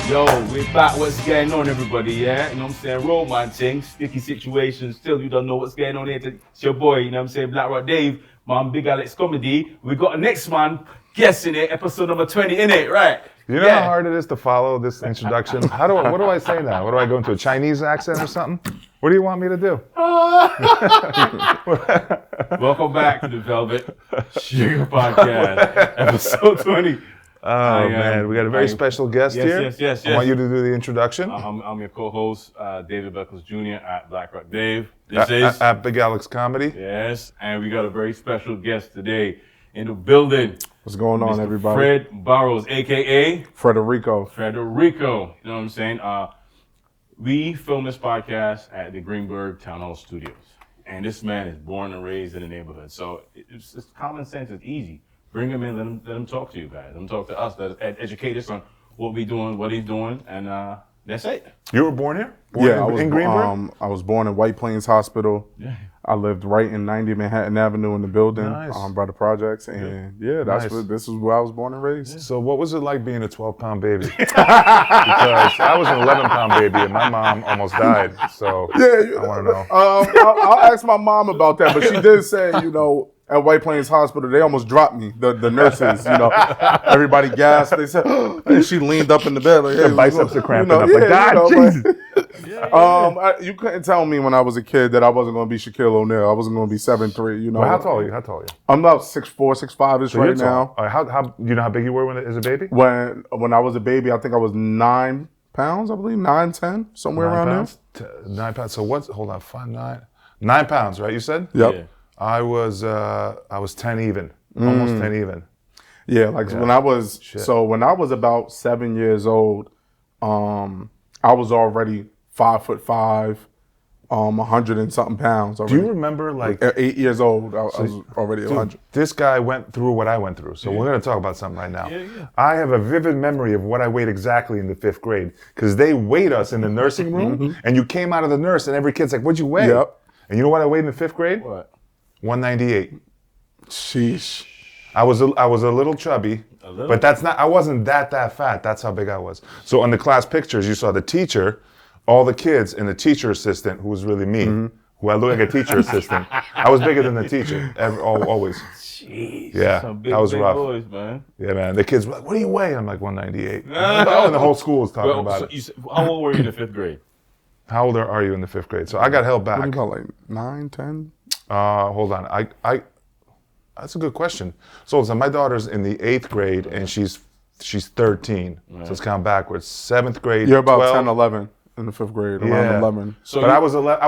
Yo, we're back. What's going on, everybody? Yeah, you know what I'm saying? Roman thing, sticky situation. Still, you don't know what's going on here. It's your boy, you know what I'm saying? Black Rock Dave, man, Big Alex Comedy. We got a next man guessing it, episode number 20, innit? Right? You know how hard it is to follow this introduction? What do I say now? What do I go into a Chinese accent or something? What do you want me to do? Welcome back to the Velvet Sugar Podcast, episode 20. Oh, man, we got a very special guest here. Yes. I want you to do the introduction. I'm your co-host, David Beckles Jr. at Black Rock Dave. This is at Big Alex Comedy. Yes, and we got a very special guest today in the building. What's going on, Mr. everybody? Fred Burrows, a.k.a. Federico. You know what I'm saying? We film this podcast at the Greenburgh Town Hall Studios. And this man is born and raised in the neighborhood. So it's common sense. It's easy. Bring him in, let him talk to you guys. Let him talk to us, educate us on what we're doing, what he's doing, and that's it. You were born here? I was in Greenburgh. I was born in White Plains Hospital. Yeah. I lived right in 90 Manhattan Avenue in the building, by the projects, and this is where I was born and raised. So what was it like being a 12-pound baby? Because I was an 11-pound baby and my mom almost died. So I want to know. I'll ask my mom about that, but she did say, at White Plains Hospital, they almost dropped me. The nurses, everybody gasped. They said, and she leaned up in the bed like, hey, her biceps are cramping up. Like, God, Jesus. You couldn't tell me when I was a kid that I wasn't going to be Shaquille O'Neal. I wasn't going to be 7'3", Well, how tall are you? I'm about 6'4", 6'5" right now. How you know how big you were as a baby? When I was a baby, I think I was 9 pounds, I believe, 9, 10, somewhere around there. 9 pounds. So what's, hold on, 5, 9. 9 pounds, right? You said? Yep. Yeah. I was 10 even, almost 10 even. Yeah, when I was about 7 years old, I was already 5'5", 100 and something pounds already. Do you remember like 8 years old? I was already 100. This guy went through what I went through, so we're going to talk about something right now. Yeah. I have a vivid memory of what I weighed exactly in the 5th grade because they weighed us in the nursing room, and you came out of the nurse, and every kid's like, "What'd you weigh?" Yep. And you know what I weighed in the 5th grade? What? 198. Sheesh. I was a little chubby, but I wasn't that fat. That's how big I was. So on the class pictures, you saw the teacher, all the kids, and the teacher assistant, who was really me, who I looked like a teacher assistant. I was bigger than the teacher, always. Jeez. Yeah, some big, that was big rough. Boys, man. Yeah, man. The kids were like, "What do you weigh?" I'm like, 198. And the whole school was talking about it. How old were you in the 5th grade? How old are you in the 5th grade? So I got held back. What about like 9, 10? Hold on. I that's a good question. So my daughter's in the 8th grade and she's 13. Right. So let's count backwards. 7th grade. You're about 12. 10, 11 in the 5th grade. Around 11. So but I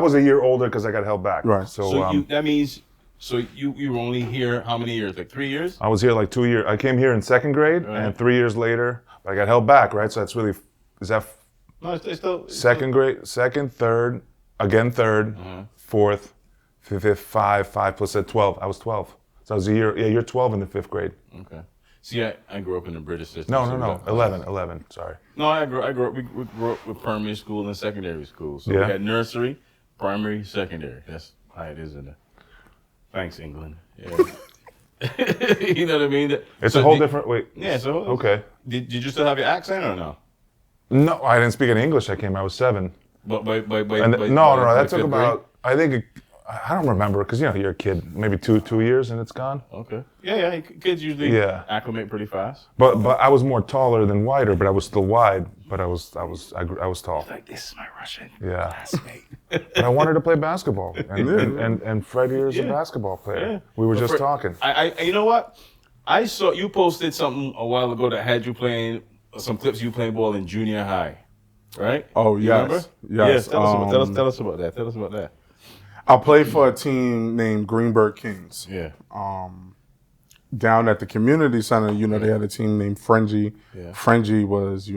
was a year older because I got held back. Right. So that means you were only here how many years? Like 3 years? I was here like 2 years. I came here in 2nd grade and 3 years later, but I got held back. Right. So that's really No, it's still 2nd grade, 2nd, 3rd, again 3rd, 4th, 5th, 5 plus 12. I was 12. So I was a year. Yeah, you're 12 in the 5th grade. Okay. See, I grew up in the British system. No. 11. Sorry. No, I grew up. We grew up with primary school and secondary school. So we had nursery, primary, secondary. That's how it is in the. Thanks, England. Yeah. You know what I mean? It's a whole different. Wait. Yeah. So okay. Did you still have your accent or no? No, I didn't speak any English. I was'7. No. That took about. I think. I don't remember because you're a kid. Maybe two years and it's gone. Okay. Yeah. Kids usually acclimate pretty fast. But I was more taller than wider, but I was still wide. But I was tall. Like, this is my Russian classmate. But I wanted to play basketball, and Fred here is a basketball player. Yeah. We were just talking. You know what? I saw you posted something a while ago that had you playing some clips. You playing ball in junior high, right? Oh yes. Remember? Yes. Tell us about that. Tell us about that. I played for a team named Greenburgh Kings. Yeah. Down at the community center, they had a team named Frenzy. Yeah. Frenzy was,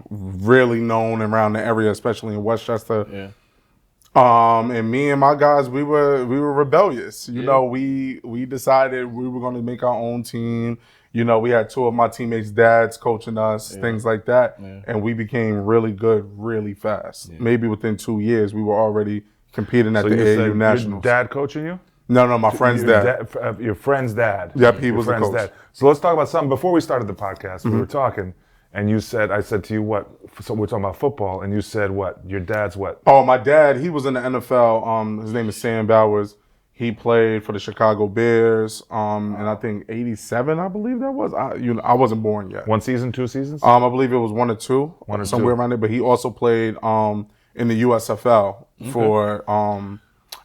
really known around the area, especially in Westchester. Yeah. And me and my guys, we were rebellious. We decided we were going to make our own team. We had 2 of my teammates' dads coaching us, things like that. Yeah. And we became really good really fast. Yeah. Maybe within 2 years, we were already competing at the AAU Nationals. Your dad coaching you? No, my friend's dad. Your friend's dad. Yep, he was the coach. Dad. So let's talk about something. Before we started the podcast, we were talking, and you said, I said to you, what? So we're talking about football, and you said what? Your dad's what? Oh, my dad, he was in the NFL. His name is Sam Bowers. He played for the Chicago Bears. And I think 87, I believe that was. I wasn't born yet. 1 season, 2 seasons? I believe it was 1 or 2, One or somewhere two. around there. But he also played in the USFL for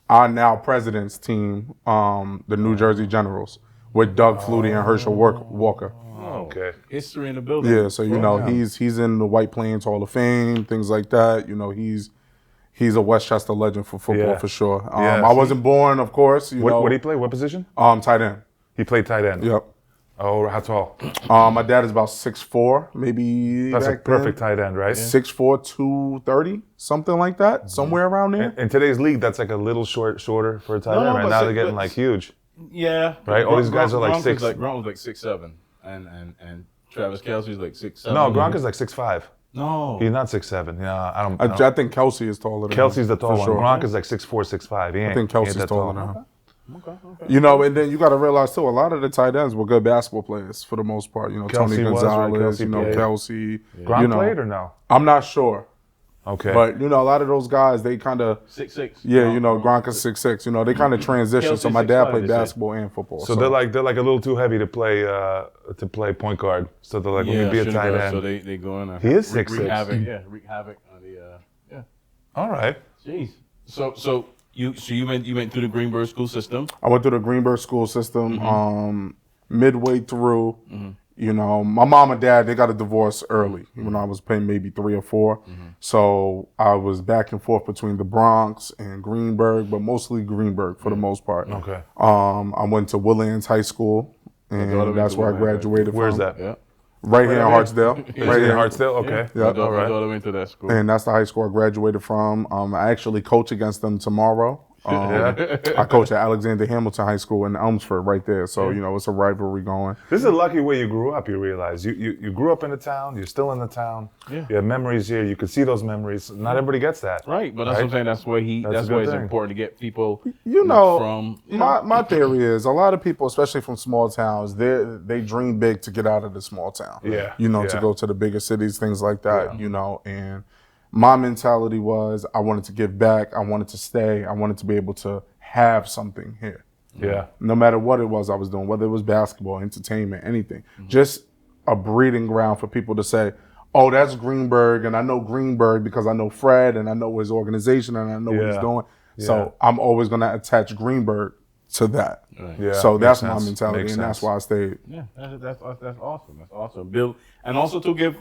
our now president's team, the New Jersey Generals, with Doug Flutie and Herschel Walker. Okay. History in the building. Yeah, so he's in the White Plains Hall of Fame, things like that. He's a Westchester legend for football for sure. I wasn't born, of course. What did he play? What position? Tight end. He played tight end. Yep. Oh, how tall? My dad is about 6'4", maybe. That's a back then. perfect tight end, right? 6'4", 230, something like that, somewhere around there. In today's league, that's like a little shorter for a tight end. Right now, they're getting like huge. Yeah. Right? All these guys are like 6. Gronk was like 6'7", and Travis Kelce's like 6'7". No, Gronk is like 6'5". No. He's not 6'7". Yeah, I don't. I think Kelsey is taller than him. Kelsey's the tall one. sure. Gronk is like 6'4", 6'5". I think Kelsey's that taller than him. Okay. And then you got to realize too, a lot of the tight ends were good basketball players for the most part. Tony Kelsey was, right? Gonzalez, Kelsey played. Kelsey. Gronk played or no? I'm not sure, Okay. but a lot of those guys, they kind of 6'6". Gronk is 6'6". They kind of transition. So Kelsey's my dad 6'5", played they say. basketball and football. So they're like a little too heavy to play point guard. So they're like, we can be a tight end. So they go in there. He is wreak 6'6". havoc. Yeah, wreak havoc on the All right. Jeez. So you went through the Greenburgh school system. I went through the Greenburgh school system. Midway through, my mom and dad, they got a divorce early when I was playing maybe 3 or 4. So I was back and forth between the Bronx and Greenburgh, but mostly Greenburgh for the most part. Okay. I went to Willands High School, and that's where I graduated Where's from. that? Yeah. Right here in Hartsdale. Right here in Hartsdale? Okay. Yeah. My daughter went to that school. And that's the high school I graduated from. I actually coach against them tomorrow. I coach at Alexander Hamilton High School in Elmsford right there. So, it's a rivalry going. This is a lucky way you grew up, you realize. You grew up in the town. You're still in the town. Yeah. You have memories here. You can see those memories. Not everybody gets that. Right, but that's what I'm saying. That's why That's a why good it's thing. important to get people From from my theory is a lot of people, especially from small towns, they dream big to get out of the small town. Yeah. To go to the bigger cities, things like that. And my mentality was I wanted to give back. I wanted to stay. I wanted to be able to have something here. Yeah. No matter what it was I was doing, whether it was basketball, entertainment, anything, just a breeding ground for people to say, oh, that's Greenburgh, and I know Greenburgh because I know Fred, and I know his organization, and I know what he's doing. Yeah. So I'm always going to attach Greenburgh to that. Right. Yeah. So that's my Makes mentality, sense. and that's why I stayed. Yeah, that's awesome. That's awesome. Bill, and also to give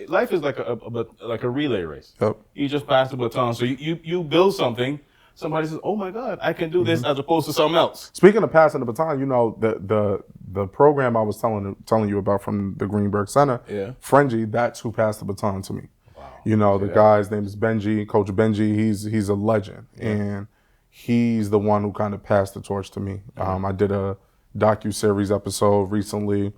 life is like a relay race. Yep. You just pass the baton. So you build something. Somebody says, "Oh my God, I can do this," as opposed to something else. Speaking of passing the baton, the program I was telling you about from the Greenburgh Center, Frengie, that's who passed the baton to me. Wow. The guy's name is Benji, Coach Benji. He's a legend, and he's the one who kind of passed the torch to me. I did a docu-series episode recently,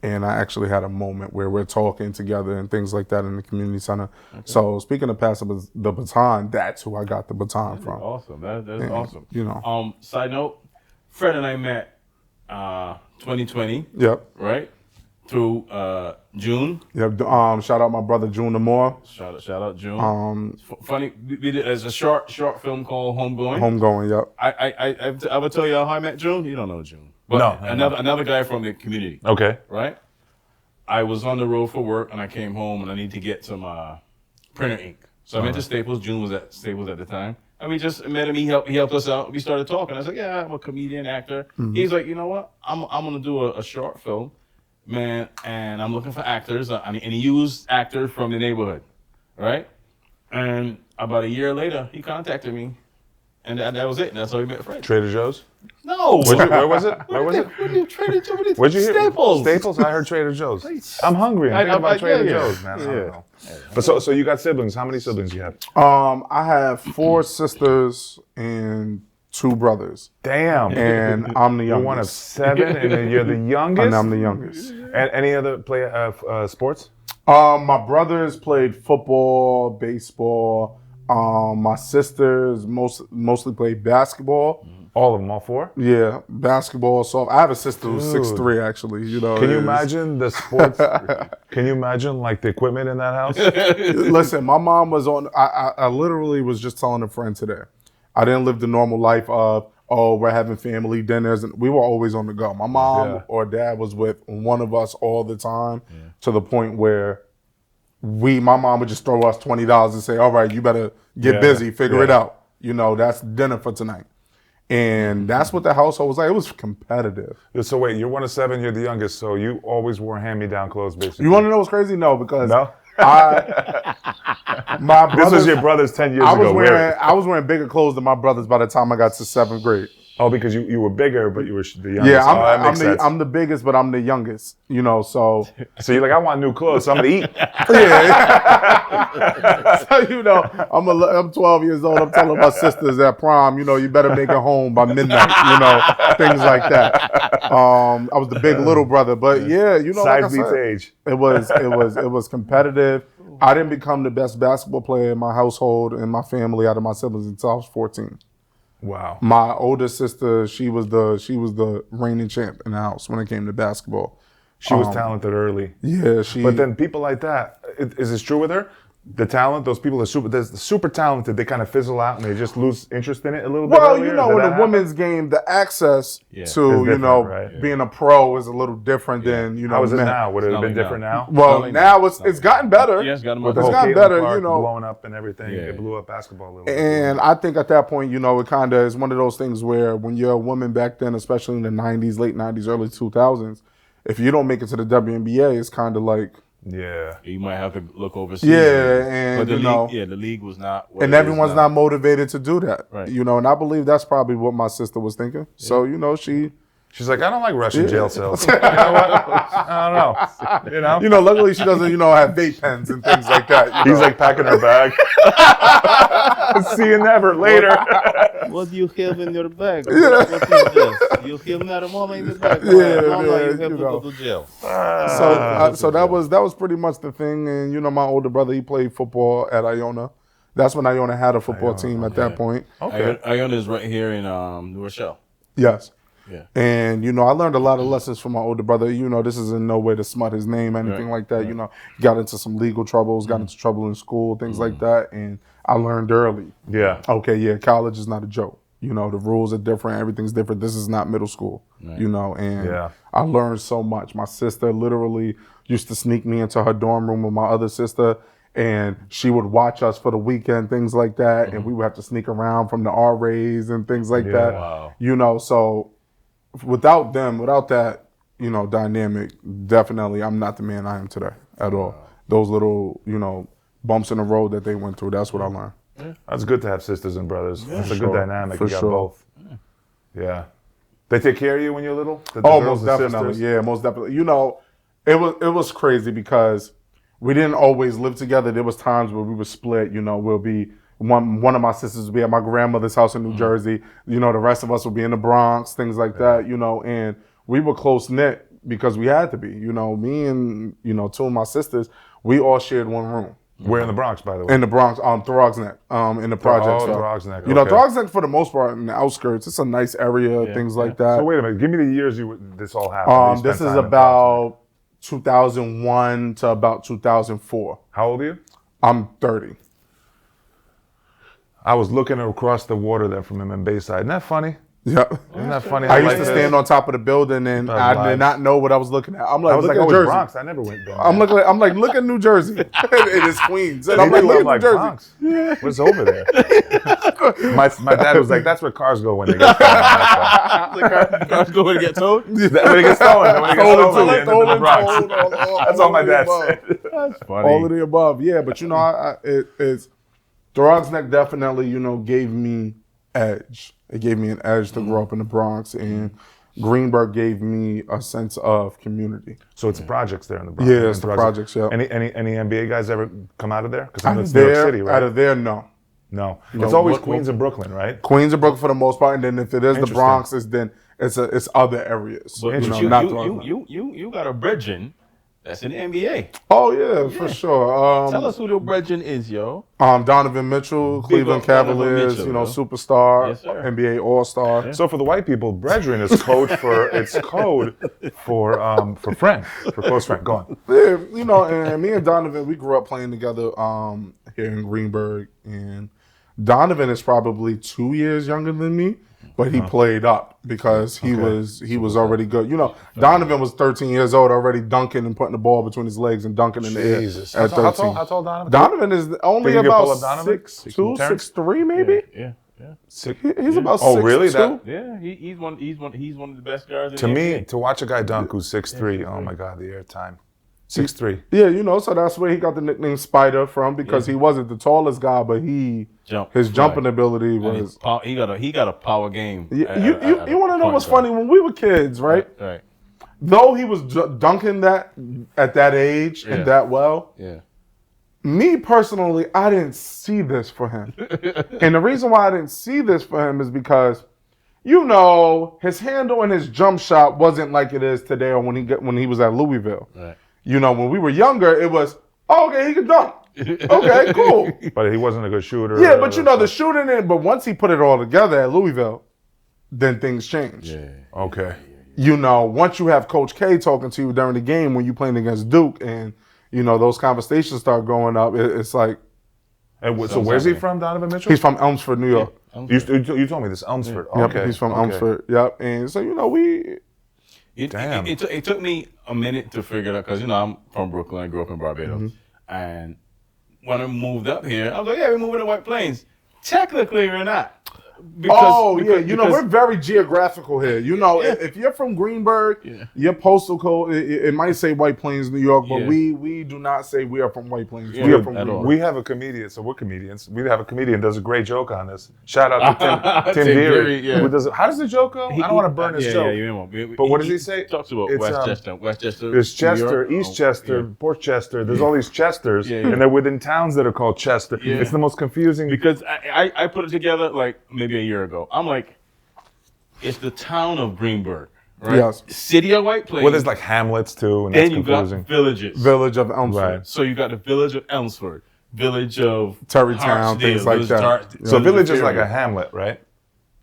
and I actually had a moment where we're talking together and things like that in the community center. Okay. So speaking of passing the baton, that's who I got the baton from. Awesome. That's awesome. Side note, Fred and I met 2020. Yep. Right? Through June. Yep. Shout out my brother June Amore. Shout out June. Funny, we did as a short film called Homegoing. Homegoing. Yep. I would tell you how I met June. You don't know June. But another guy from the community. Okay. Right? I was on the road for work and I came home and I need to get some printer ink. So I went to Staples. June was at Staples at the time. And we just met him. He helped us out. We started talking. I was like, yeah, I'm a comedian, actor. Mm-hmm. He's like, you know what? I'm going to do a short film, man, and I'm looking for actors. And he used actors from the neighborhood, right? And about a year later, he contacted me. And that was it. And that's how we met Fred. Trader Joe's? No. Where was it? Where was it? Trader Joe's. Where'd you hear? Staples. Staples? I heard Trader Joe's. I'm hungry. I'm thinking about Trader Joe's, man. I don't know. But so you got siblings. How many siblings do you have? I have 4 sisters and 2 brothers. Damn. And I'm the youngest. You're one of 7, and then you're the youngest? And I'm the youngest. And any other play sports? My brothers played football, baseball. My sisters mostly played basketball. All of them, all 4? Yeah, basketball, softball. I have a sister who's Dude. 6'3", actually. You know, Can you imagine the sports? Can you imagine like the equipment in that house? Listen, my mom was on. I literally was just telling a friend today. I didn't live the normal life of, oh, we're having family dinners, and we were always on the go. My mom or dad was with one of us all the time, to the point where my mom would just throw us $20 and say, all right, you better get busy, figure it out. You know, that's dinner for tonight. And that's what the household was like. It was competitive. So wait, you're one of 7, you're the youngest, so you always wore hand-me-down clothes, basically. You want to know what's crazy? No, because No? my brothers, This was your brother's 10 years ago. I was wearing bigger clothes than my brothers by the time I got to 7th grade. Oh, because you were bigger, but you were the youngest. Yeah, I'm the biggest, but I'm the youngest. You know, so So you're like, I want new clothes, so I'm gonna eat. So you know, I'm 12 years old. I'm telling my sisters at prom, you know, you better make it home by midnight. You know, things like that. I was the big little brother, but yeah, you know, Size like I beats said, age. it was competitive. I didn't become the best basketball player in my household and my family out of my siblings until I was 14. Wow. My older sister, she was the reigning champ in the house when it came to basketball. She was talented early. Yeah, But then people like that, is this true with her? The talent, those people are super talented, they kind of fizzle out and they just lose interest in it a little bit. Well, earlier? you know, in the women's game, the access to, you know, right? being a pro is a little different than, you know, How is it men. now? Would it have been different now? Well, now it's gotten better. Yeah, it's gotten With better. the It's whole gotten Caitlin better, Clark you know. blowing up and everything, it blew up basketball a little bit. And I think at that point, you know, it kind of is one of those things where when you're a woman back then, especially in the 90s, late 90s, early 2000s, if you don't make it to the WNBA, it's kind of like, Yeah. You might have to look overseas. yeah, and but the you league, know, the league was not. What and it is everyone's now. not motivated to do that, Right. you know. And I believe that's probably what my sister was thinking. So you know, She's like, I don't like Russian jail cells. You know what? I don't know. you know, luckily she doesn't, you know, have vape pens and things like that. You He's know? like packing her bag. See you never later. What do you have in your bag? What is this? You have marijuana in the bag? No, you have to go to jail. So that was pretty much the thing. And you know, my older brother, he played football at Iona. That's when Iona had a football team at that point. Okay. Iona is right here in New Rochelle. Yes. Yeah. And, you know, I learned a lot of lessons from my older brother. You know, this is in no way to smut his name, anything like that. You know, he got into some legal troubles, got into trouble in school, things like that. And I learned early. Yeah. Okay, yeah, college is not a joke. You know, the rules are different. Everything's different. This is not middle school, you know, and I learned so much. My sister literally used to sneak me into her dorm room with my other sister, and she would watch us for the weekend, things like that. And we would have to sneak around from the RAs and things like that. Wow. You know, so without them, without that, you know, dynamic, definitely I'm not the man I am today at all. Those little, you know, bumps in the road that they went through, that's what I learned. That's good to have sisters and brothers. That's a good dynamic. For You got sure. both. Yeah. They take care of you when you're little? The Oh, girls most and definitely. sisters? Yeah, most definitely. You know, it was crazy because we didn't always live together. There was times where we would split. You know, we'll be one of my sisters would be at my grandmother's house in New Jersey. You know, the rest of us would be in the Bronx, things like that. You know, and we were close knit because we had to be. You know, me and two of my sisters, we all shared one room. We're in the Bronx, by the way. In the Bronx, Throgs Neck, in the projects. Throgs Neck, You know, okay. Throgs Neck for the most part in the outskirts. It's a nice area, things like that. So wait a minute. Give me the years this all happened. You This spent is time in Bronx. about 2001 to about 2004. How old are you? I'm 30. I was looking across the water there from him in Bayside. Isn't that funny? Yeah. Isn't that funny? I how used life to is? stand on top of the building and I lives. did not know what I was looking at. I'm like, I was look like, at oh, it's Jersey. Bronx. I never went there. I'm like, look at New Jersey. It is Queens. And I'm like, look at New Jersey. Bronx. What's over there? my dad was like, that's where cars go when they get stolen. Cars go and get towed. When they get stolen. When they get stolen, they end up in the Bronx. That's all my dad said. That's funny. All of the above. Yeah, but you know, it's Throgs Neck definitely, you know, gave me edge. It gave me an edge to grow up in the Bronx, and Greenburgh gave me a sense of community. So it's projects there in the Bronx. Yeah, it's the projects, yeah. Any NBA guys ever come out of there? Because it's New York City, right? Out of there, no. No. It's always Queens and Brooklyn, right? Queens and Brooklyn for the most part, and then if it is the Interesting. Bronx, it's other areas. But you know, you, not you, Throgs you, Neck. you got a bridging That's in the NBA. Oh yeah, for sure. Tell us who the brethren is, yo. Donovan Mitchell, Cleveland Donovan Cavaliers, Mitchell, know, yo. superstar, Yes, sir. NBA All-Star. Yeah. So for the white people, brethren is code for friend, for close friend. Go on. Yeah, you know, and me and Donovan, we grew up playing together here in Greenburgh, and Donovan is probably 2 years younger than me, but he played up because he was already good. You know, Donovan was 13 years old, already dunking and putting the ball between his legs and dunking in the air Jesus. at 13. How tall Donovan? Donovan is only Think you could pull about up Donovan? 6'2", Terrence? 6'3", maybe. Yeah. He's about Oh, 6'2". really? That- Yeah, he's one of the best guards in To the me, NBA. to watch a guy dunk who's 6'3", oh my God, the airtime. 6'3". Yeah, you know, so that's where he got the nickname Spider from because he wasn't the tallest guy, but his jumping ability And was. he got a power game. You want to know what's funny? When we were kids, right? Right. Though he was dunking that at that age and that well, Yeah. me personally, I didn't see this for him. And the reason why I didn't see this for him is because, you know, his handle and his jump shot wasn't like it is today or when he was at Louisville. Right. You know, when we were younger, it was, oh, okay, he can dunk. Okay, cool. But he wasn't a good shooter. Yeah, but you know, the shooting in, but once he put it all together at Louisville, then things changed. Yeah. Okay. You know, once you have Coach K talking to you during the game when you're playing against Duke and, you know, those conversations start going up, it's like. And so where's he from, Donovan Mitchell? He's from Elmsford, New York. You told me this, Elmsford. Yep, Okay. he's from okay. Elmsford. Yep. And so, you know, Damn. It took me a minute to figure it out because, you know, I'm from Brooklyn. I grew up in Barbados. And when I moved up here, I was like, yeah, we're moving to White Plains. Technically, we're not. you know, we're very geographical here. You know, if you're from Greenburgh, your postal code, it might say White Plains, New York, but we do not say we are from White Plains. Yeah, we are from at all. Greenburgh. We have a comedian, so we're comedians. We have a comedian does a great joke on this. Shout out to Tim Beery. Yeah. How does the joke go? I don't want to burn his joke. But what does he say? Talks about It's, Westchester. There's Chester, New York. East Chester, Port Chester. There's all these Chesters, and they're within towns that are called Chester. Yeah. It's the most confusing. Because I put it together like maybe a year ago. I'm like, it's the town of Greenburgh, right? Yes. City of White Plains. Well, there's like hamlets too, and that's then you got confusing. villages. Village of Elmsford. Right. So you got the village of Elmsford, village of Terrytown, Hartsdale, things like village that. of So village is Imperial. like a hamlet, right?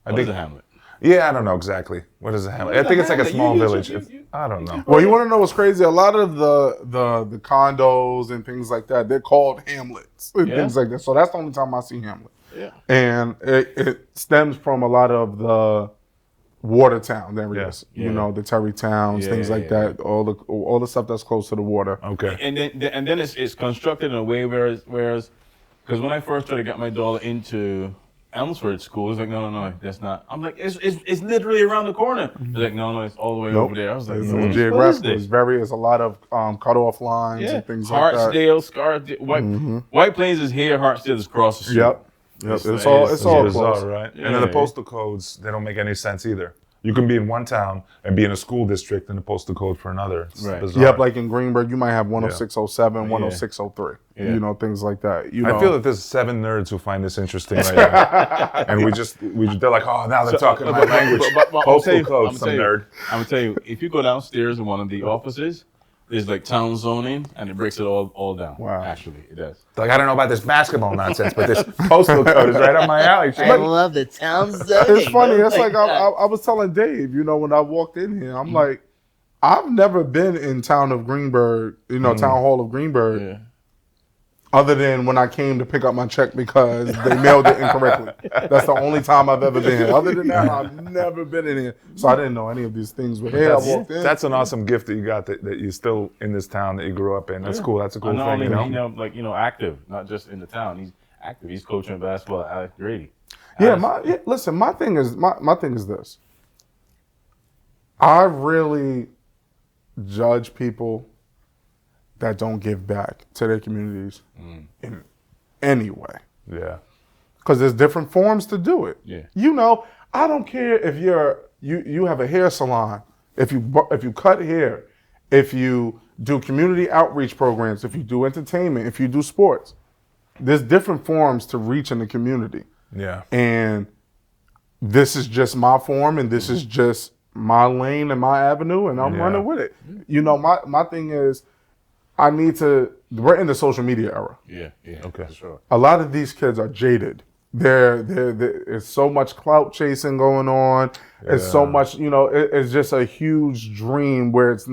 What is a hamlet? Yeah, I don't know exactly. What is a hamlet? I think it's like a small village. I don't know. Well, you want to know what's crazy? A lot of the condos and things like that, they're called hamlets and things like that. So that's the only time I see hamlet. Yeah. And it stems from a lot of the Watertown areas. Yeah. You know, the Terrytowns, things like that. All the stuff that's close to the water. Okay. And then it's constructed in a way whereas because when I first tried to get my daughter into Elmsford school, it's like no, that's not. I'm like it's literally around the corner. It's like no, it's all the way over there. I was like, It's what is geographical. this? It's a lot of cutoff lines and things like that. Hartsdale, Scarsdale, White Plains is here. Hartsdale is across the street. Yep. It's all Bizarre, close. right? Yeah. And then the postal codes, they don't make any sense either. You can be in one town and be in a school district and the postal code for another. It's bizarre. Yep, like in Greenburgh, you might have 10607, 10603. Yeah. You know, things like that. You I know. feel that there's 7 nerds who find this interesting right now. And they're like, oh, now they're talking my language. but Postal code, some nerd. I'm gonna tell you, if you go downstairs in one of the offices, there's like town zoning, and it breaks it all down. Wow. Actually, it does. Like, I don't know about this basketball nonsense, but this postal code is right up my alley. I love the town zoning. It's funny. Oh It's my like God. I was telling Dave, you know, when I walked in here, I'm like, I've never been in town of Greenburgh, you know, town hall of Greenburgh, Yeah. other than when I came to pick up my check because they mailed it incorrectly. That's the only time I've ever been here. Other than that, I've never been in here. So I didn't know any of these things. But here I walked in. That's an awesome gift that you got that you're still in this town that you grew up in. That's cool. That's a cool Not thing, only you know? active, not just in the town. He's active. He's coaching basketball at Alex Grady. Listen, my thing is this. I really judge people that don't give back to their communities in any way. Yeah. Because there's different forms to do it. Yeah. You know, I don't care if you have a hair salon, if you cut hair, if you do community outreach programs, if you do entertainment, if you do sports. There's different forms to reach in the community. Yeah. And this is just my form, and this is just my lane and my avenue, and I'm running with it. You know, my thing is, we're in the social media era. Yeah. Okay. For sure. A lot of these kids are jaded. There's so much clout chasing going on. It's so much, it's just a huge dream where it's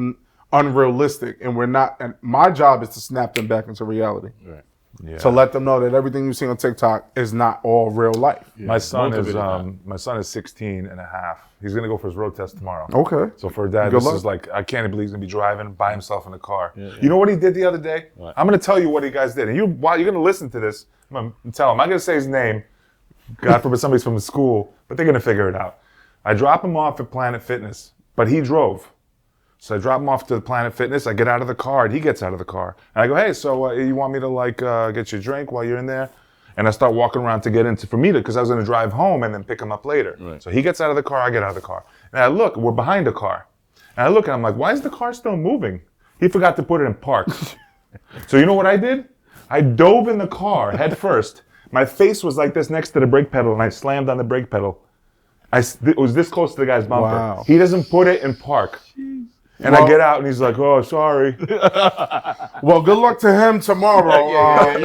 unrealistic, and we're not. And my job is to snap them back into reality. Right. Yeah. To let them know that everything you see on TikTok is not all real life. Yeah. My son Most of is it not. my son is 16 and a half. He's gonna go for his road test tomorrow. Okay. So for dad, Good this luck. is like, I can't believe he's gonna be driving by himself in the car. Yeah. You know what he did the other day? What? I'm gonna tell you what he guys did. And while you're gonna listen to this, I'm gonna tell him. I'm not gonna say his name. God forbid somebody's from the school, but they're gonna figure it out. I drop him off at Planet Fitness, but he drove. So I drop him off to the Planet Fitness. I get out of the car, and he gets out of the car. And I go, hey, so you want me to get you a drink while you're in there? And I start walking around to get into, for me to, because I was going to drive home and then pick him up later. Right. So he gets out of the car, I get out of the car. And I look, we're behind the car. And I look and I'm like, why is the car still moving? He forgot to put it in park. So you know what I did? I dove in the car head first. My face was like this next to the brake pedal, and I slammed on the brake pedal. It was this close to the guy's bumper. Wow. He doesn't put it in park. And I get out and he's like, oh, sorry. Well, good luck to him tomorrow.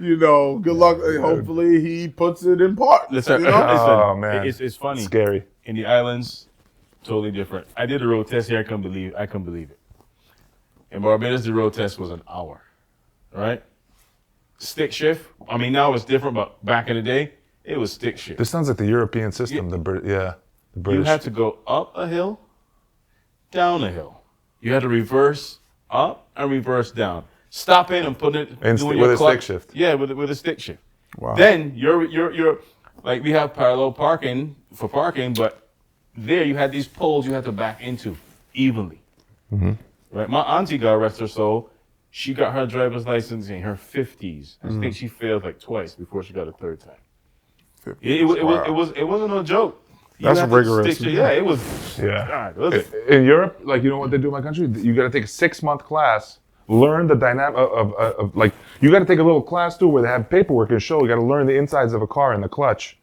Good luck. Hopefully he puts it in park. Listen, Oh, man. It's funny. Scary. In the islands, totally different. I did a road test here. I couldn't believe it. In Barbados, the road test was an hour, right? Stick shift. I mean, now it's different, but back in the day, it was stick shift. This sounds like the European system. The British. You had to go up a hill, down a hill. You had to reverse up and reverse down. Stop in and put it doing with your a clutch. stick shift. Yeah, with a stick shift. Wow. Then you're like, we have parallel parking for parking, but there you had these poles you had to back into evenly. Mm-hmm. Right. My auntie, God rest her soul, she got her driver's license in her 50s. I think she failed like twice before she got a third time. It wasn't no joke. You That's had to rigorous. stick to- yeah, it was. Yeah. God, was it? In Europe, like, you know what they do in my country? You got to take a 6-month class, learn the dynamic of like, you got to take a little class too where they have paperwork and show. You got to learn the insides of a car and the clutch.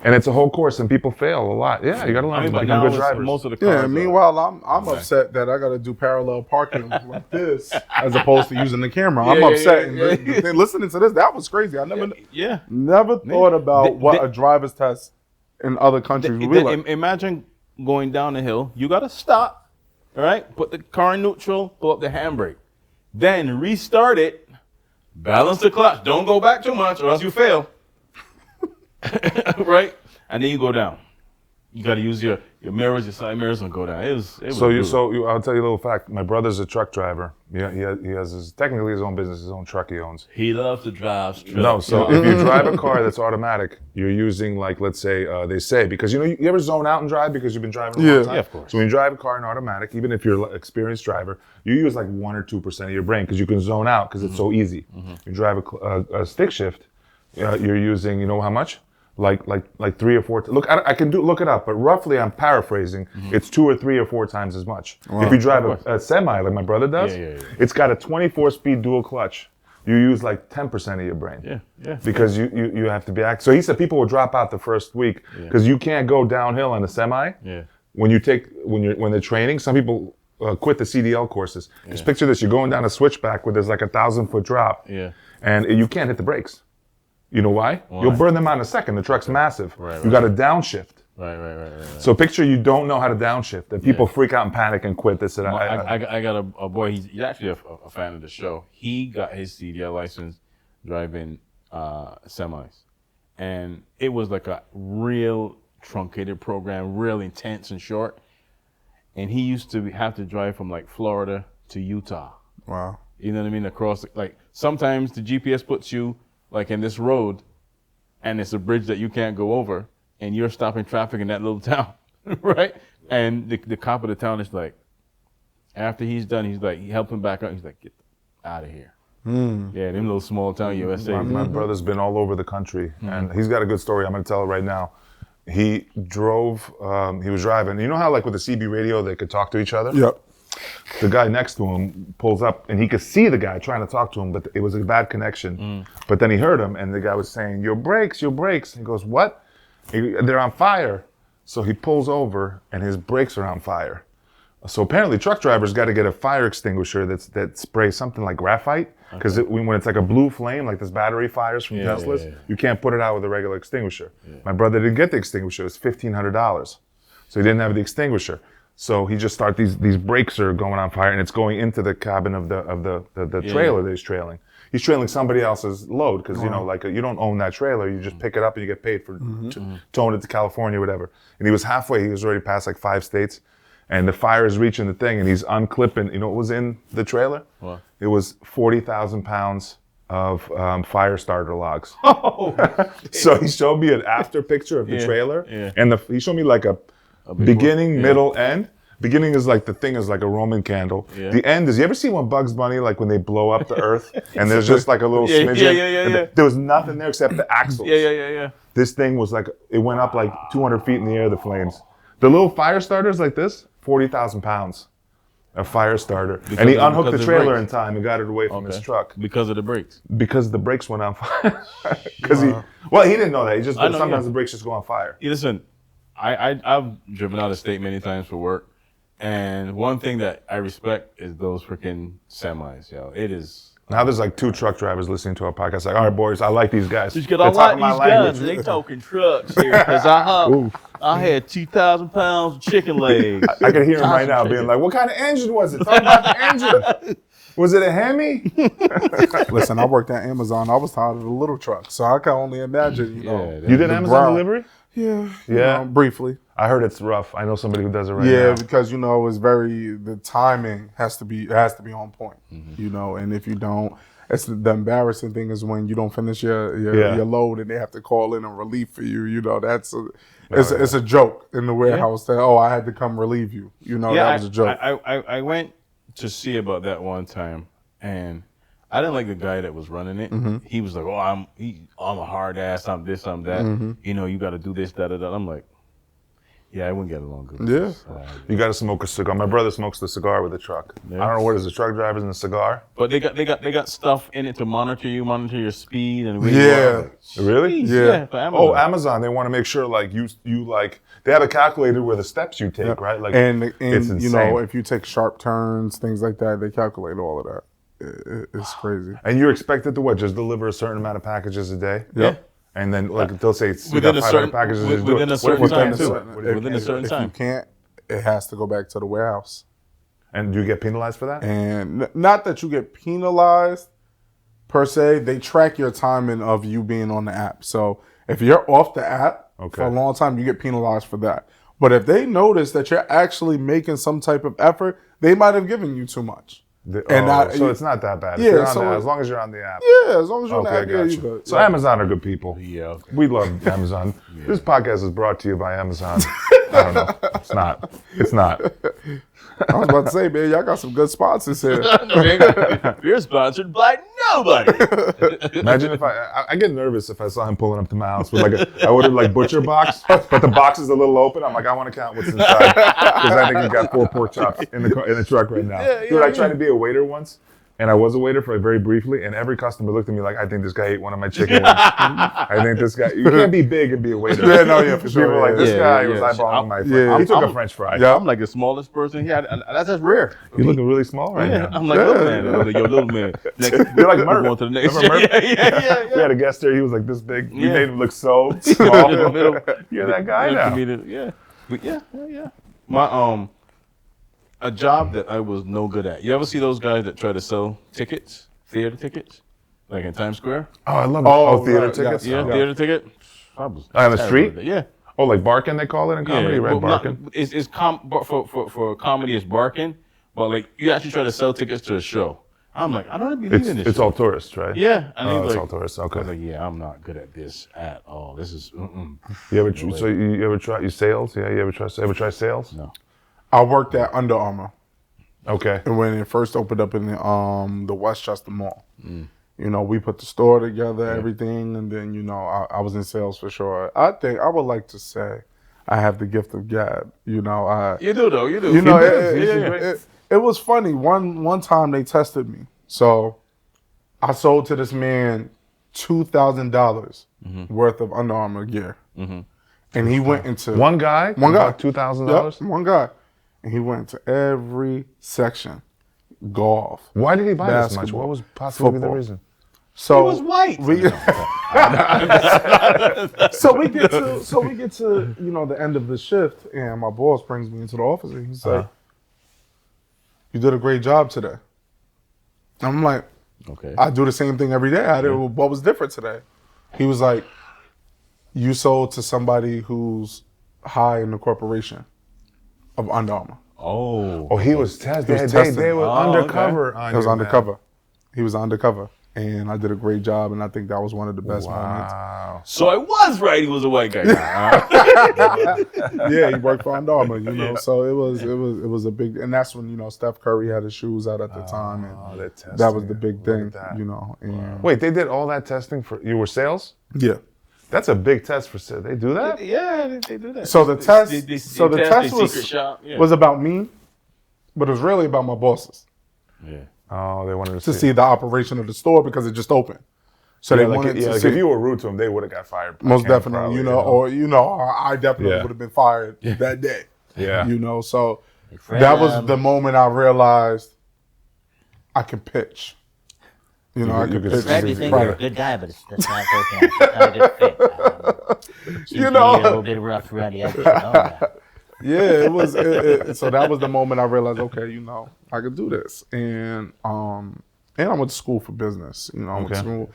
And it's a whole course, and people fail a lot. Yeah, you got to learn to But become now good drivers. most of the cars. Yeah, meanwhile, I'm upset that I got to do parallel parking like this as opposed to using the camera. I'm upset. yeah. And listening to this, that was crazy. I Yeah. never thought about what a driver's test in other countries would be like. Imagine going down the hill. You got to stop, all right? Put the car in neutral, pull up the handbrake. Then restart it, balance the clutch. Don't go back too much or else you fail. Right? And then you go down. You got to use your mirrors, your side mirrors, and go down. It was brutal. I'll tell you a little fact. My brother's a truck driver. Yeah, he has technically his own business, his own truck he owns. He loves to drive straight. No, so if you drive a car that's automatic, you're using, like, let's say, they say, because you ever zone out and drive because you've been driving a long time? Yeah, of course. So when you drive a car in automatic, even if you're an experienced driver, you use like 1 or 2% of your brain because you can zone out because it's so easy. You drive a stick shift, you're using, you know how much? Like 3 or 4. Look, I can look it up, but roughly I'm paraphrasing. It's 2 or 3 or 4 times as much. Wow. If you drive a semi like my brother does, it's got a 24-speed dual clutch. You use like 10% of your brain. Yeah. Because you have to be active. So he said people will drop out the first week because you can't go downhill on a semi. Yeah. When they're training, some people quit the CDL courses. Just picture this: you're going down a switchback where there's like a 1,000-foot drop. Yeah. And you can't hit the brakes. You know why? You'll burn them out in a second. The truck's massive. Right. You got to downshift. Right. So picture you don't know how to downshift. That people freak out and panic and quit this and that. I got a boy. He's actually a fan of the show. He got his CDL license driving semis, and it was like a real truncated program, real intense and short. And he used to have to drive from like Florida to Utah. Wow. You know what I mean? Across, like, sometimes the GPS puts you like in this road, and it's a bridge that you can't go over, and you're stopping traffic in that little town, right? And the cop of the town is like, after he's done, he's like, he helped him back up. He's like, get out of here. Yeah, them little small town USA. My brother's been all over the country, and he's got a good story. I'm going to tell it right now. He drove, he was driving. You know how, like, with the CB radio, they could talk to each other? Yep. The guy next to him pulls up, and he could see the guy trying to talk to him, but it was a bad connection. But then he heard him, and the guy was saying, your brakes. He goes, what? They're on fire. So he pulls over, and his brakes are on fire. So apparently truck drivers got to get a fire extinguisher that sprays something like graphite, because when it's like a blue flame, like this battery fires from Teslas, you can't put it out with a regular extinguisher. My brother didn't get the extinguisher. It was $1,500. So he didn't have the extinguisher. So he just started, these brakes are going on fire, and it's going into the cabin of the trailer that he's trailing. He's trailing somebody else's load, because, you know, like you don't own that trailer. You just pick it up and you get paid for towing it to California or whatever. And he was halfway. He was already past like 5 states. And the fire is reaching the thing, and he's unclipping. You know what was in the trailer? What? It was 40,000 pounds of fire starter logs. Oh! So he showed me an after picture of the trailer, and he showed me like a beginning, middle, end. Beginning is like, the thing is like a Roman candle. The end is, you ever see when Bugs Bunny, like when they blow up the earth, and there's just like a little smidgen? There was nothing there except the axles. This thing was like, it went up like 200 feet in the air, the flames. The little fire starters like this, 40,000 pounds of fire starter. And he unhooked the trailer in time and got it away from his truck. Because of the brakes? Because the brakes went on fire. Because he didn't know that. He just, sometimes the brakes just go on fire. Listen, I've driven out of state many times for work. And one thing that I respect is those freaking semis, yo. It is. Now there's like 2 truck drivers listening to our podcast. Like, all right, boys, I like these guys. Just because I like these guys. They talking trucks here. Because I had 2,000 pounds of chicken legs. I can hear him right now being like, what kind of engine was it? Talk about the engine. Was it a Hemi? Listen, I worked at Amazon. I was tired of the little trucks. So I can only imagine, you know. You did Amazon delivery? Yeah. You know, briefly. I heard it's rough. I know somebody who does it right now. Yeah, because, you know, it's the timing has to be on point, you know, and if you don't, it's the embarrassing thing is when you don't finish your load and they have to call in a relief for you, you know, it's a joke in the warehouse that, I had to come relieve you, you know, that was a joke. I went to see about that one time, and I didn't like the guy that was running it. He was like, I'm a hard ass, I'm this, I'm that, you know, you got to do this, that. I'm like, yeah, I wouldn't get along good with this. You got to smoke a cigar. My brother smokes the cigar with the truck. I don't know what is the truck drivers in the cigar. But they got stuff in it to monitor your speed and Really? Yeah. Oh, Amazon. They want to make sure like you like they have a calculator where the steps you take, right? Like and it's insane. You know, if you take sharp turns, things like that, they calculate all of that. It's crazy. And you're expected to just deliver a certain amount of packages a day? Yeah. And then like they'll say within a certain packages within a certain time too. Within a certain If time. you can't, it has to go back to the warehouse. And do you get penalized for that? And not that you get penalized per se. They track your timing of you being on the app. So if you're off the app for a long time, you get penalized for that. But if they notice that you're actually making some type of effort, they might have given you too much. So it's not that bad. As long as you're on the app. Yeah, as long as you're on the app, you're good. So Amazon are good people. Yeah. We love Amazon. This podcast is brought to you by Amazon. I don't know. It's not. I was about to say, man, y'all got some good sponsors here. We're sponsored by nobody. Imagine if I get nervous if I saw him pulling up to my house with I ordered like butcher box, but the box is a little open. I'm like, I want to count what's inside because I think he's got 4 pork chops in the truck right now. Dude, I tried to be a waiter once. And I was a waiter for very briefly, and every customer looked at me like, I think this guy ate one of my chicken wings. I think this guy, you can't be big and be a waiter. For sure. People were like, this guy was eyeballing my French. He took a French fry. Yeah, I'm like the smallest person here. That's just rare. You're looking really small right now. I'm like, little man. Yo, little man. You're like Murph. Going to the next. Yeah. We had a guest there. He was like this big. We made him look so small. You're that guy now. Yeah. My a job that I was no good at. You ever see those guys that try to sell tickets, theater tickets, like in Times Square? Oh, I love it. Theater tickets? Yeah, theater ticket. On the street? Yeah. Oh, like barking they call it in comedy? Red barking? For comedy it's barking, but like you actually try to sell tickets to a show. I'm like, I don't believe in this. It's all tourists, right? Yeah. And it's all tourists. Okay. I was like, yeah, I'm not good at this at all. This is. You ever try sales? Yeah, you ever try sales? No. I worked at Under Armour. Okay. And when it first opened up in the Westchester Mall, you know, we put the store together, everything, and then you know, I was in sales for sure. I think I would like to say I have the gift of gab. You know, you do though. You do. You know, it was funny. One time they tested me, so I sold to this man $2,000 worth of Under Armour gear, and he went into one guy. $2,000. $2,000. One guy. and he went to every section. Golf. Why did he buy this much? Basketball, What was possibly the football. reason? So He was white. So we get to the end of the shift, and my boss brings me into the office, and he's like, "You did a great job today." I'm like, Okay. "I do the same thing every day. What was different today?" He was like, "You sold to somebody who's high in the corporation of Under Armour." Oh, he was testing. He was testing. They were undercover on It was you, undercover. He was undercover, and I did a great job, and I think that was one of the best moments. Wow. So I was right. He was a white guy. Yeah, he worked for Under Armour, So it was a big, and that's when Steph Curry had his shoes out at the time, and that was the big thing, And Wait, they did all that testing for you? Were sales? yeah. That's a big test for sales. They do that? Yeah, they do that. So the test, They the test test their was secret shop. Yeah. was about me, but it was really about my bosses Yeah. Oh, they wanted to see the operation of the store because it just opened. So they wanted to see. if you were rude to them, they would have got fired. Most definitely, Probably, or I definitely Yeah. would have been fired that day. Yeah. So that was the moment I realized I can pitch. I you could could pitch. Fred, You you think Right. you're a good guy, but that's not working out. It's not a good fit. Seems to be a little bit rough around the edges. Yeah, it was. So that was the moment I realized, okay, I could do this, and I went to school for business. I went to school.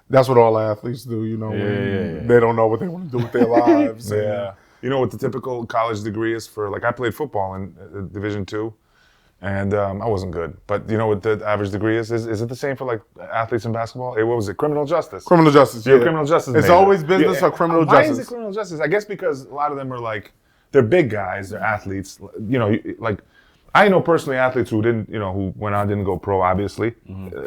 That's what all athletes do. When they don't know what they want to do with their lives. Yeah. You know what the typical college degree is for? Like I played football in Division II, and I wasn't good. But you know what the average degree is? Is it the same for like athletes in basketball? What was it? Criminal justice. Criminal justice. You're Yeah, a criminal justice. It's major. always business or criminal Why justice. is it criminal justice? I guess because a lot of them are like they're big guys, they're athletes. Like I know personally athletes who didn't, who went on didn't go pro. Obviously,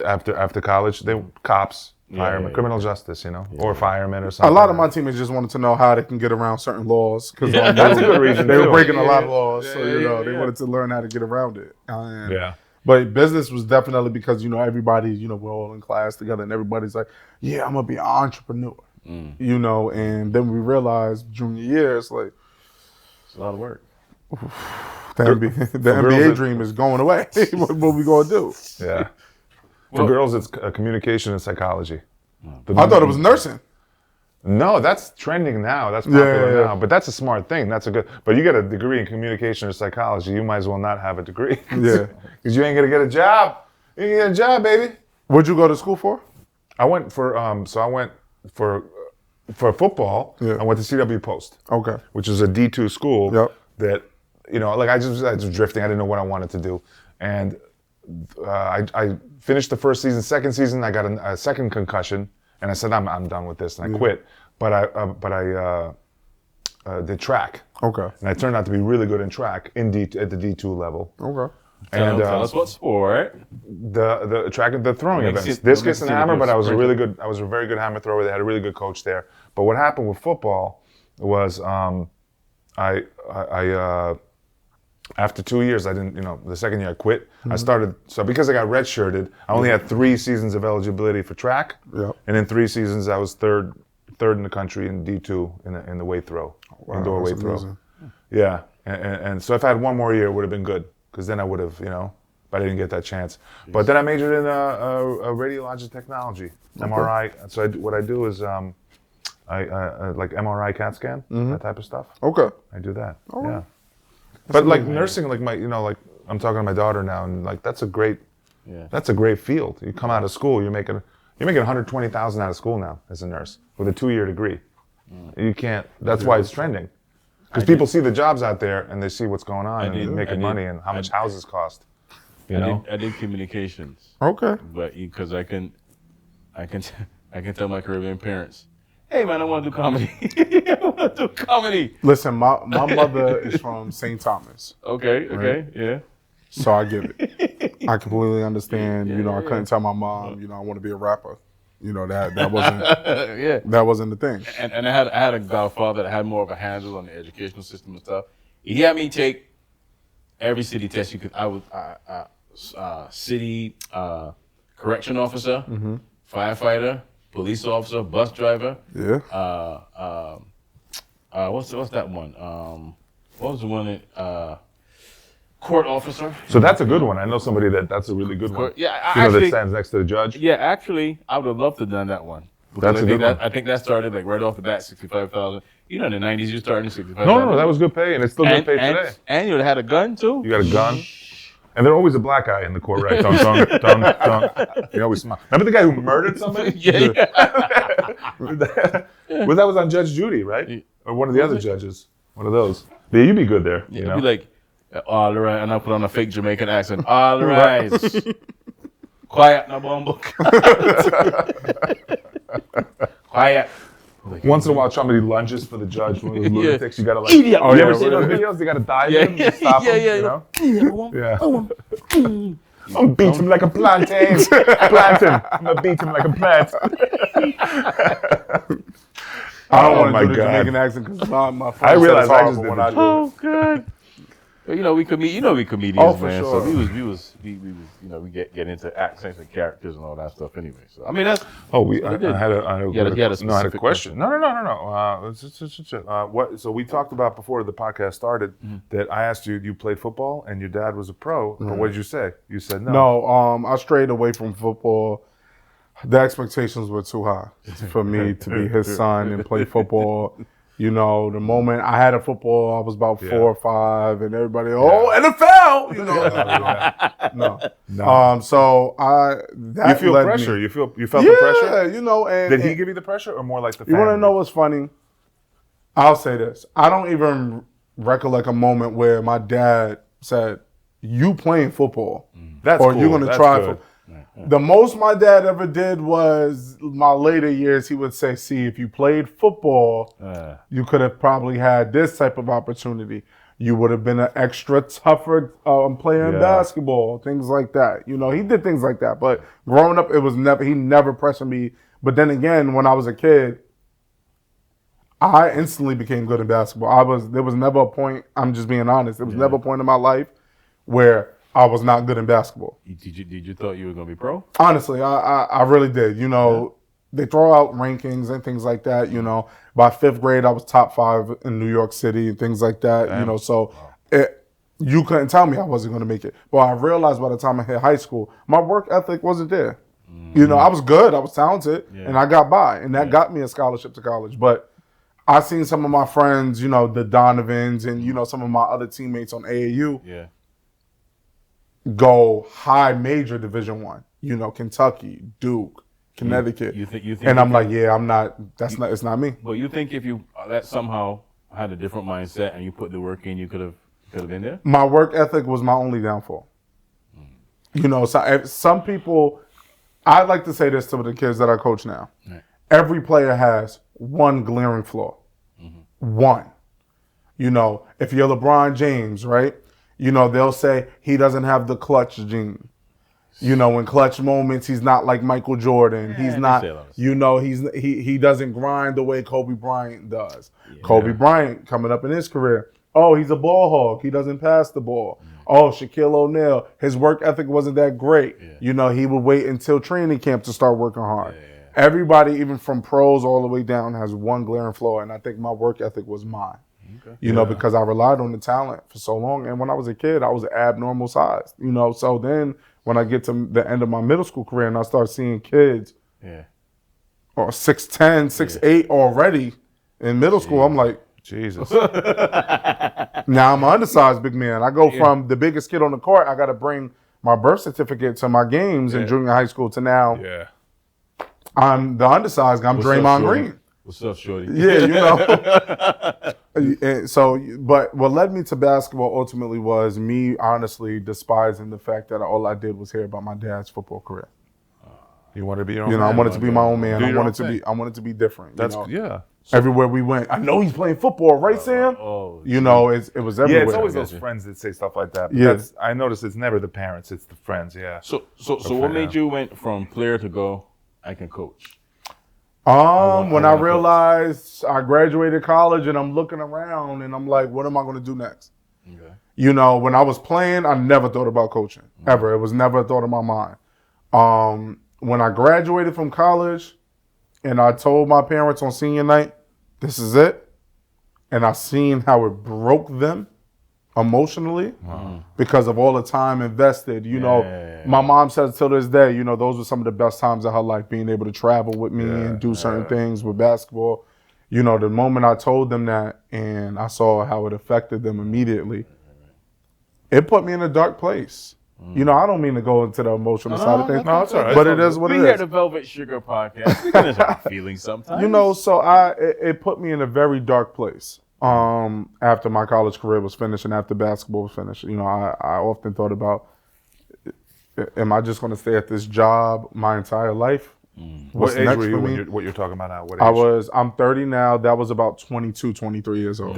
after college, they were cops. Firemen, criminal justice, or firemen or something. A lot of my teammates just wanted to know how they can get around certain laws because that's a good reason. they were too. breaking a lot of laws, so they yeah. wanted to learn how to get around it. Yeah. But business was definitely because everybody we're all in class together and everybody's like, yeah, I'm gonna be an entrepreneur, and then we realized junior year it's like It's a lot of work. the NBA dream is going away. What we gonna do? Yeah. For girls, it's communication and psychology. I thought it was nursing. No, that's trending now. That's popular Yeah. now. But that's a smart thing. That's a good. But you get a degree in communication or psychology, you might as well not have a degree. Yeah. Because you ain't gonna get a job. You ain't gonna get a job, baby. What'd you go to school for? I went for for football. Yeah. I went to CW Post. Okay. Which is a D2 school Yep. that like I was drifting. I didn't know what I wanted to do, and I finished the first season. Second season, I got a second concussion, and I said I'm done with this, and I quit. But I did track. Okay. And I turned out to be really good in track at the D2 level. Okay. And Tell us what sport. the track, the throwing Makes events, it- discus makes and it hammer. a But I was a sprinter. very good hammer thrower. They had a really good coach there. But what happened with football was I after 2 years I didn't the second year I quit. I started because I got redshirted. I only had 3 seasons of eligibility for track. Yep. And in 3 seasons I was third in the country in D2 in the weight throw, indoor that's weight throw. amazing. Yeah, and so if I had 1 more year, it would have been good because then I would have, but I didn't get that chance. But then I majored in radiologic technology, MRI. So what I do is I like MRI, CAT scan, that type of stuff. Okay. I do that. Yeah. But like nursing, like like I'm talking to my daughter now, and like that's a great field. You come out of school, you're making 120,000 out of school now as a nurse with a 2-year degree. You can't. That's why it's trending. Because people see the jobs out there and they see what's going on and making money and how much houses cost. I did communications, Okay. but because I can tell my Caribbean parents, hey man, I want to do comedy. I want to do comedy. Listen, my mother is from St. Thomas, Okay, yeah. so I get it. I completely understand. I couldn't tell my mom, I want to be a rapper. That wasn't Yeah. that wasn't the thing. And I had a godfather that had more of a handle on the educational system and stuff. He had me take every city test you could. I was city correction officer, firefighter, police officer, bus driver. Yeah. What's that one? What was the one that court officer. So that's a good one. I know somebody that's a really good one. Yeah, that stands next to the judge. Yeah, actually, I would have loved to have done that one. That's a good one. I think that started like right off the bat, 65,000. You know, in the 90s, you started at 65,000. No, that was good pay, and it's still good pay today. And you had a gun too. You got a gun. And there's always a black guy in the court, right? Dun, dun, dun, dun. You always smile. Remember the guy who murdered somebody? Yeah. Well, that was on Judge Judy, right? Or one of the other judges. One of those. Yeah, you'd be good there. Yeah, you know? be like, all right, and I put on a fake Jamaican accent. All right. Quiet, no bumbo. Quiet. Once in a while, somebody lunges for the judge. One of those lunatics, you gotta like. Idiot. Oh, you ever seen those videos? They gotta dive in to stop him. Yeah. You know? Yeah. I'm gonna beat him like a plantain. I'm gonna beat him like a plant. I don't want to do the Jamaican accent because my friend I realized said I it's just horrible did when I the do Oh it. God. But we comedians, Oh, for man. sure. So we was we get into accents and characters and all that stuff anyway. So I mean that's Oh, I had a specific question. No. So we talked about before the podcast started that I asked you played football and your dad was a pro. But what did you say? You said no. No, I strayed away from football. The expectations were too high for me to be his son and play football. You know, the moment I had a football, I was about 4 or 5, and everybody, NFL, you know. No. So that You feel led pressure. me- You felt the pressure. Yeah, you know. And Did he give you the pressure, or more like the You family? want to know what's funny? I'll say this. I don't even recollect a moment where my dad said, "You playing football, That's or cool. you're going to That's try good. football." The most my dad ever did was my later years. He would say, "See, if you played football, you could have probably had this type of opportunity. You would have been an extra tougher player in basketball, things like that." You know, he did things like that. But growing up, he never pressured me. But then again, when I was a kid, I instantly became good in basketball. There was never a point. I'm just being honest. There was never a point in my life where I was not good in basketball. Did you thought you were gonna be pro? Honestly, I really did. You know, they throw out rankings and things like that. You know, by 5th grade, I was top 5 in New York City and things like that. Damn. You know, so you couldn't tell me I wasn't going to make it. But I realized by the time I hit high school, my work ethic wasn't there. You know, I was good, I was talented, and I got by, and that got me a scholarship to college. But I seen some of my friends, you know, the Donovans, and you know, some of my other teammates on AAU. Go high major Division I, you know, Kentucky, Duke, Connecticut. You think and I'm like, I'm not, it's not me. But you think if you that somehow had a different mindset and you put the work in, you could have been there? My work ethic was my only downfall. You know, so some people, I like to say this to the kids that I coach now. Right. Every player has one glaring flaw. One. You know, if you're LeBron James, right? You know, they'll say he doesn't have the clutch gene. You know, in clutch moments, he's not like Michael Jordan. He's not, you know, he doesn't grind the way Kobe Bryant does. Kobe Bryant coming up in his career, he's a ball hog. He doesn't pass the ball. Shaquille O'Neal, his work ethic wasn't that great. You know, he would wait until training camp to start working hard. Everybody, even from pros all the way down, has one glaring flaw, and I think my work ethic was mine. You know, because I relied on the talent for so long. And when I was a kid, I was abnormal sized, you know. So then when I get to the end of my middle school career and I start seeing kids or 6'10", 6'8" already in middle school, I'm like, Jesus. Now I'm an undersized big man. I go from the biggest kid on the court, I got to bring my birth certificate to my games in junior high school to now I'm the undersized guy. I'm Draymond Green. What's up, shorty? Yeah, you know. And so, but what led me to basketball ultimately was me honestly despising the fact that all I did was hear about my dad's football career. You wanted to be your own man? I wanted to be my own man. I wanted to be different. That's Everywhere we went, I know he's playing football, right, Sam? You know, it was everywhere. Yeah, it's always those friends that say stuff like that. But I noticed it's never the parents; it's the friends. Yeah. So what made you went from player to go? I can coach. When I realized I graduated college and I'm looking around and I'm like, what am I going to do next? Okay. You know, when I was playing, I never thought about coaching, ever. It was never a thought in my mind. When I graduated from college and I told my parents on senior night, this is it, and I seen how it broke them, emotionally because of all the time invested. You know, my mom says to this day, you know, those were some of the best times of her life, being able to travel with me and do certain things with basketball. You know, the moment I told them that and I saw how it affected them immediately, it put me in a dark place. You know, I don't mean to go into the emotional side of things, No, it's all right. but it is what we it hear is. the Velvet Sugar podcast. We can have feelings sometimes. You know, so it put me in a very dark place. After my college career was finished and after basketball was finished, you know, I often thought about, am I just going to stay at this job my entire life? What's What age next were you for when me? what you're talking about now? What age? I'm 30 now. That was about 22, 23 years old.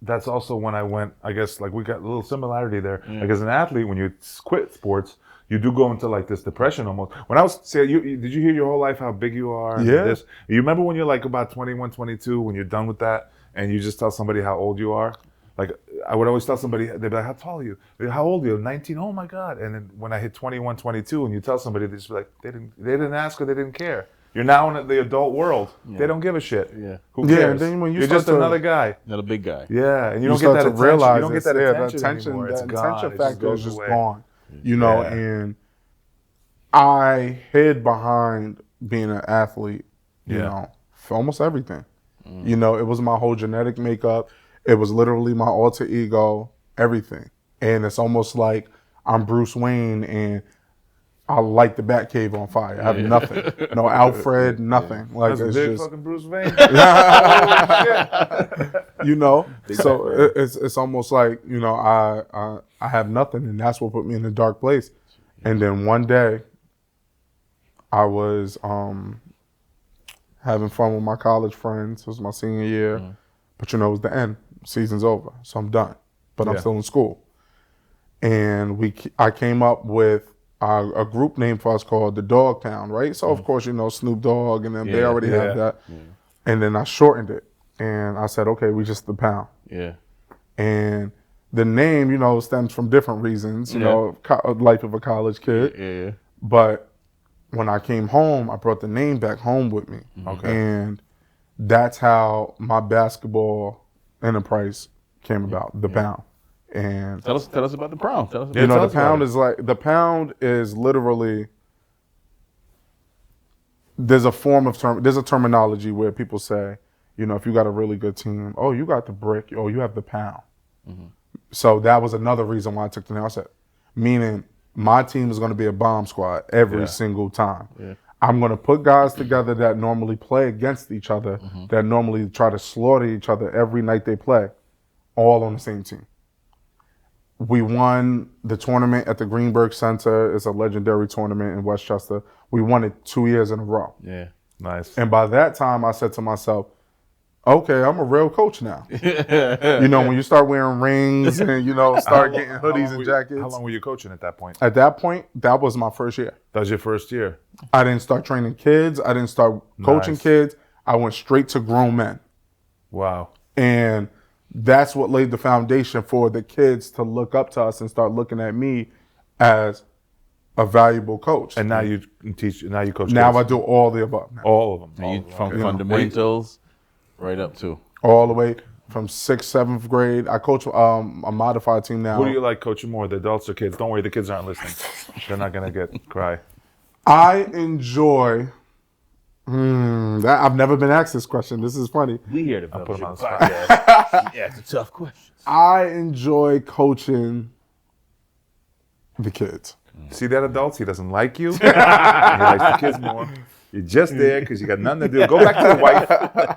That's also when I went, I guess, like we got a little similarity there. Like as an athlete, when you quit sports, you do go into like this depression almost. When I was, did you hear your whole life how big you are? And Yeah. This? You remember when you're like about 21, 22, when you're done with that and you just tell somebody how old you are? Like I would always tell somebody, they'd be like, how tall are you? How old are you? 19, oh my God. And then when I hit 21, 22 and you tell somebody, they just be like, they didn't ask or they didn't care. You're now in the adult world. They don't give a shit. Yeah. Who cares? and then when you're start just to- another guy. Not a big guy. Yeah, and you don't get start that to attention. realize You don't get that the attention anymore. It's the gone. attention It just factor goes is just away. gone. You know, Yeah. and I hid behind being an athlete, you Yeah. know, for almost everything. You know, it was my whole genetic makeup. It was literally my alter ego, everything. And it's almost like I'm Bruce Wayne and I light the Batcave on fire. I have nothing. No Alfred, nothing. Like That's it's big just, fucking Bruce Wayne. you know. So it's almost like, you know, I have nothing, and that's what put me in a dark place. And then one day, I was having fun with my college friends. It was my senior year, but you know, it was the end. Season's over, so I'm done. But I'm Yeah. still in school, and I came up with a group name for us called the Dog Town, right? So of course, you know, Snoop Dogg and them, they already have that. And then I shortened it, and I said, okay, we just the Pound. Yeah. And the name, you know, stems from different reasons, you know, life of a college kid. Yeah. But when I came home, I brought the name back home with me. Okay. And that's how my basketball enterprise came about, the Pound. And Tell us about the Pound. Tell us about you know, tell the us about Pound the Pound is literally, there's a terminology where people say, you know, if you got a really good team, oh, you got the brick, oh, you have the Pound. So that was another reason why I took the name. I said, meaning my team is going to be a bomb squad every single time. Yeah. I'm going to put guys together that normally play against each other, that normally try to slaughter each other every night they play, all on the same team. We won the tournament at the Greenburgh Center. It's a legendary tournament in Westchester. We won it 2 years in a row. Yeah. Nice. And by that time, I said to myself, okay, I'm a real coach now. You know, when you start wearing rings and, you know, start getting hoodies and jackets. How long were you coaching at that point? At that point, that was my first year. That was your first year. I didn't start training kids. I didn't start coaching Nice. kids. I went straight to grown men. Wow. And that's what laid the foundation for the kids to look up to us and start looking at me as a valuable coach. And now you teach. Now you coach. now kids. I do all the above now. all of them. And All you, of them. from Okay. fundamentals right up to. All the way from 6th, 7th grade. I coach a modified team now. Who do you like coaching more, the adults or kids? Don't worry, the kids aren't listening. They're not gonna cry. I enjoy. I've never been asked this question. This is funny. We hear the put Velvet him on Sugar the spot. podcast. Yeah, it's a tough question. I enjoy coaching the kids. See that adults? He doesn't like you. He likes the kids more. You're just there because you got nothing to do. Go back to your wife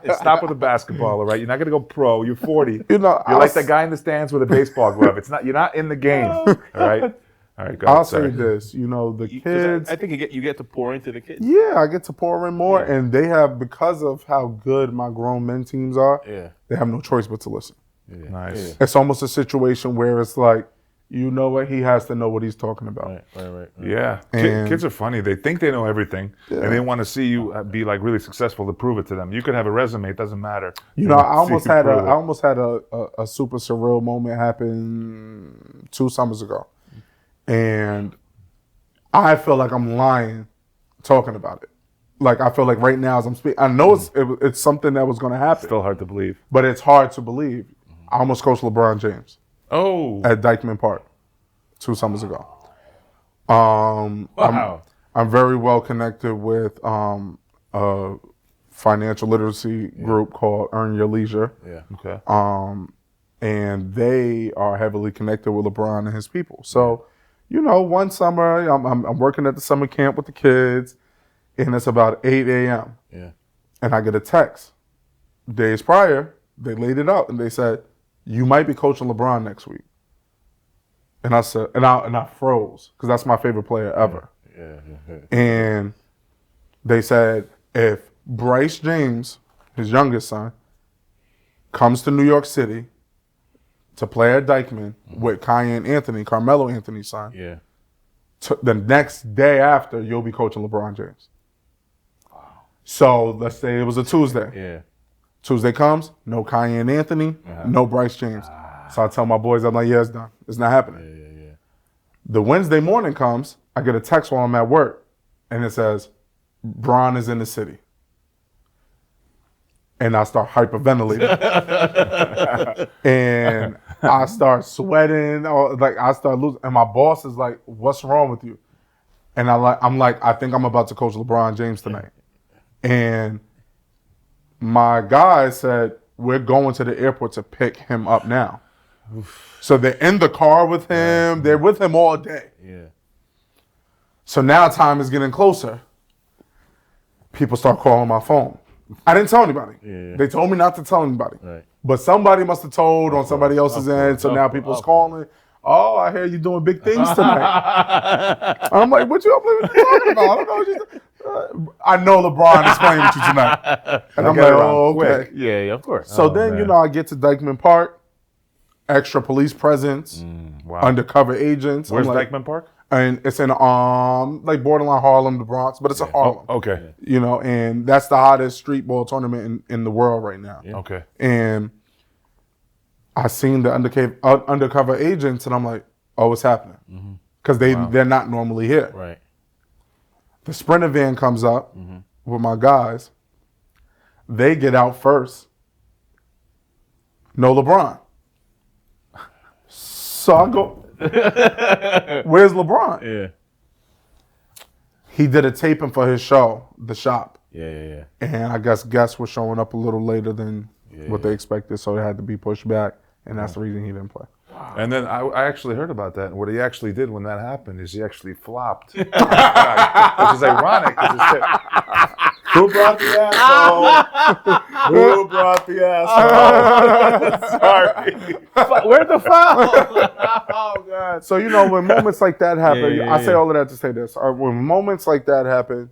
and stop with the basketball, all right? You're not gonna go pro. You're 40. You know, You're like that guy in the stands with a baseball glove. It's not. You're not in the game, all right? All right, go I'll ahead, say sir. this. You know, the 'Cause kids. I think you get to pour into the kids. Yeah, I get to pour in more, and they have, because of how good my grown men teams are, Yeah. they have no choice but to listen. Nice. It's almost a situation where it's like, you know what, he has to know what he's talking about. Right. Yeah, And- kids are funny. They think they know everything, and they want to see you be like really successful to prove it to them. You could have a resume; it doesn't matter. You know, They I want to see almost you had prove it. a super surreal moment happen 2 summers ago, and I feel like I'm lying talking about it. Like I feel like right now as I'm speaking, I know it's something that was going to happen, Still hard to believe. but it's hard to believe. I almost coached LeBron James. Oh. at Dykeman Park 2 summers ago. Wow. I'm very well connected with a financial literacy group called Earn Your Leisure. Yeah. Okay. And they are heavily connected with LeBron and his people. So, you know, one summer I'm working at the summer camp with the kids, and it's about 8 a.m. Yeah. And I get a text. Days prior, they laid it out and they said, "You might be coaching LeBron next week." And I said, and I froze because that's my favorite player ever. Yeah. And they said, if Bryce James, his youngest son, comes to New York City to play at Dykeman with Cayenne Anthony, Carmelo Anthony's son, Yeah. the next day after, you'll be coaching LeBron James. So let's say it was a Tuesday. Yeah. Tuesday comes, no Cayenne Anthony, no Bryce James. So I tell my boys, I'm like, yeah, it's done. It's not happening. Yeah. The Wednesday morning comes, I get a text while I'm at work, and it says, Bron is in the city. And I start hyperventilating. And I start sweating, or like I start losing. And my boss is like, what's wrong with you? And I'm like, I think I'm about to coach LeBron James tonight. And my guy said, we're going to the airport to pick him up now. So they're in the car with him. They're with him all day. Yeah. So now time is getting closer. People start calling my phone. I didn't tell anybody. Yeah. They told me not to tell anybody. Right. But somebody must have told on somebody else's end. So now people's calling. Oh, I hear you doing big things tonight. I'm like, what you talking about? I don't know. I know LeBron is playing with you tonight. And I'm like, oh, okay. Yeah, of course. So then, you know, I get to Dykeman Park, extra police presence, Wow. undercover agents. Where's I'm like, Dykeman Park? And it's in like borderline Harlem, the Bronx, but it's a Harlem. Okay. You know, and that's the hottest street ball tournament in the world right now. Yeah. Okay. And I seen the undercover agents, and I'm like, oh, what's happening? Because they're not normally here. Right. The Sprinter van comes up with my guys. They get out first. No LeBron. So I go, where's LeBron? Yeah. He did a taping for his show, The Shop. Yeah. And I guess guests were showing up a little later than what they expected, so it had to be pushed back. And that's the reason he didn't play. And then I actually heard about that. And what he actually did when that happened is he actually flopped. Which is ironic because who brought the asshole? Who brought the asshole? Sorry. Where's the foul? Oh, God. So, you know, when moments like that happen, Yeah. I say all of that to say this. When moments like that happen,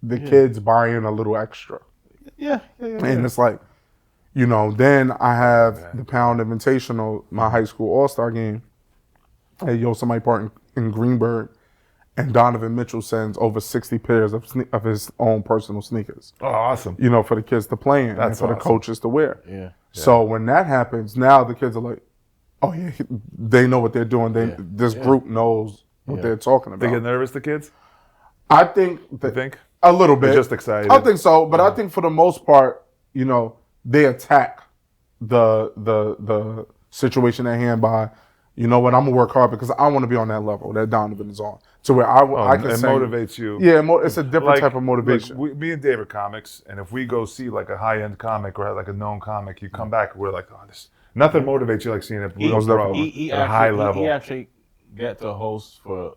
the kids buy in a little extra. Yeah. And it's like, you know, then I have the Pound Invitational, my high school all-star game at Yosemite Park in Greenburgh, and Donovan Mitchell sends over 60 pairs of his own personal sneakers, Oh, awesome. you know, for the kids to play in That's and for the awesome. coaches to wear. Yeah. So when that happens, now the kids are like, oh, yeah, they know what they're doing. This group knows what they're talking They about. get nervous, the kids? I think You think? a little bit. They're just excited. I think so, but I think for the most part, you know, they attack the situation at hand by, you know what, I'm gonna work hard because I want to be on that level that Donovan is on, to where I can it sing. motivates you. Yeah, it's a different type of motivation. Me and Dave are comics, and if we go see like a high-end comic or like a known comic, you come back, we're like, oh, nothing motivates you like seeing it real pro He at a high level. He actually got to host for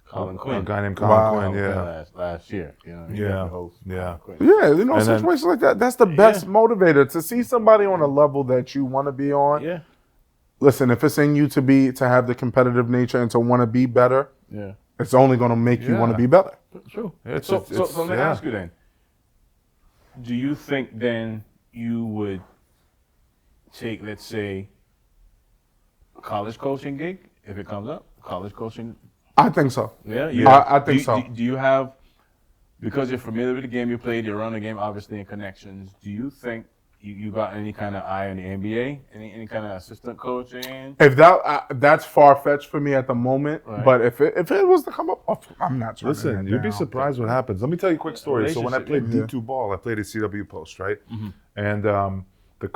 Colin Quinn. A guy named Colin Quinn, yeah. Last year. You know, he Yeah. got to host Yeah. Quinn. Yeah, you know, And then- situations like that, that's the best motivator, to see somebody on a level that you want to be on. Yeah. Listen, if it's in you to have the competitive nature and to want to be better, Yeah. it's only going to make you want to be better. True. It's- so it's- let me yeah. ask you then. Do you think then you would take, let's say, a college coaching gig if it comes up? College coaching? I think so. Yeah. I think so. Do you have, because you're familiar with the game you played, you're on the game obviously in connections, do you think you got any kind of eye on the NBA? Any kind of assistant coaching? If that's far fetched for me at the moment, Right. but if it was to come up, I'm not trying. Listen, you'd be surprised what happens. Let me tell you a quick story. So when I played Relationship, D2 ball, I played at CW Post, right? And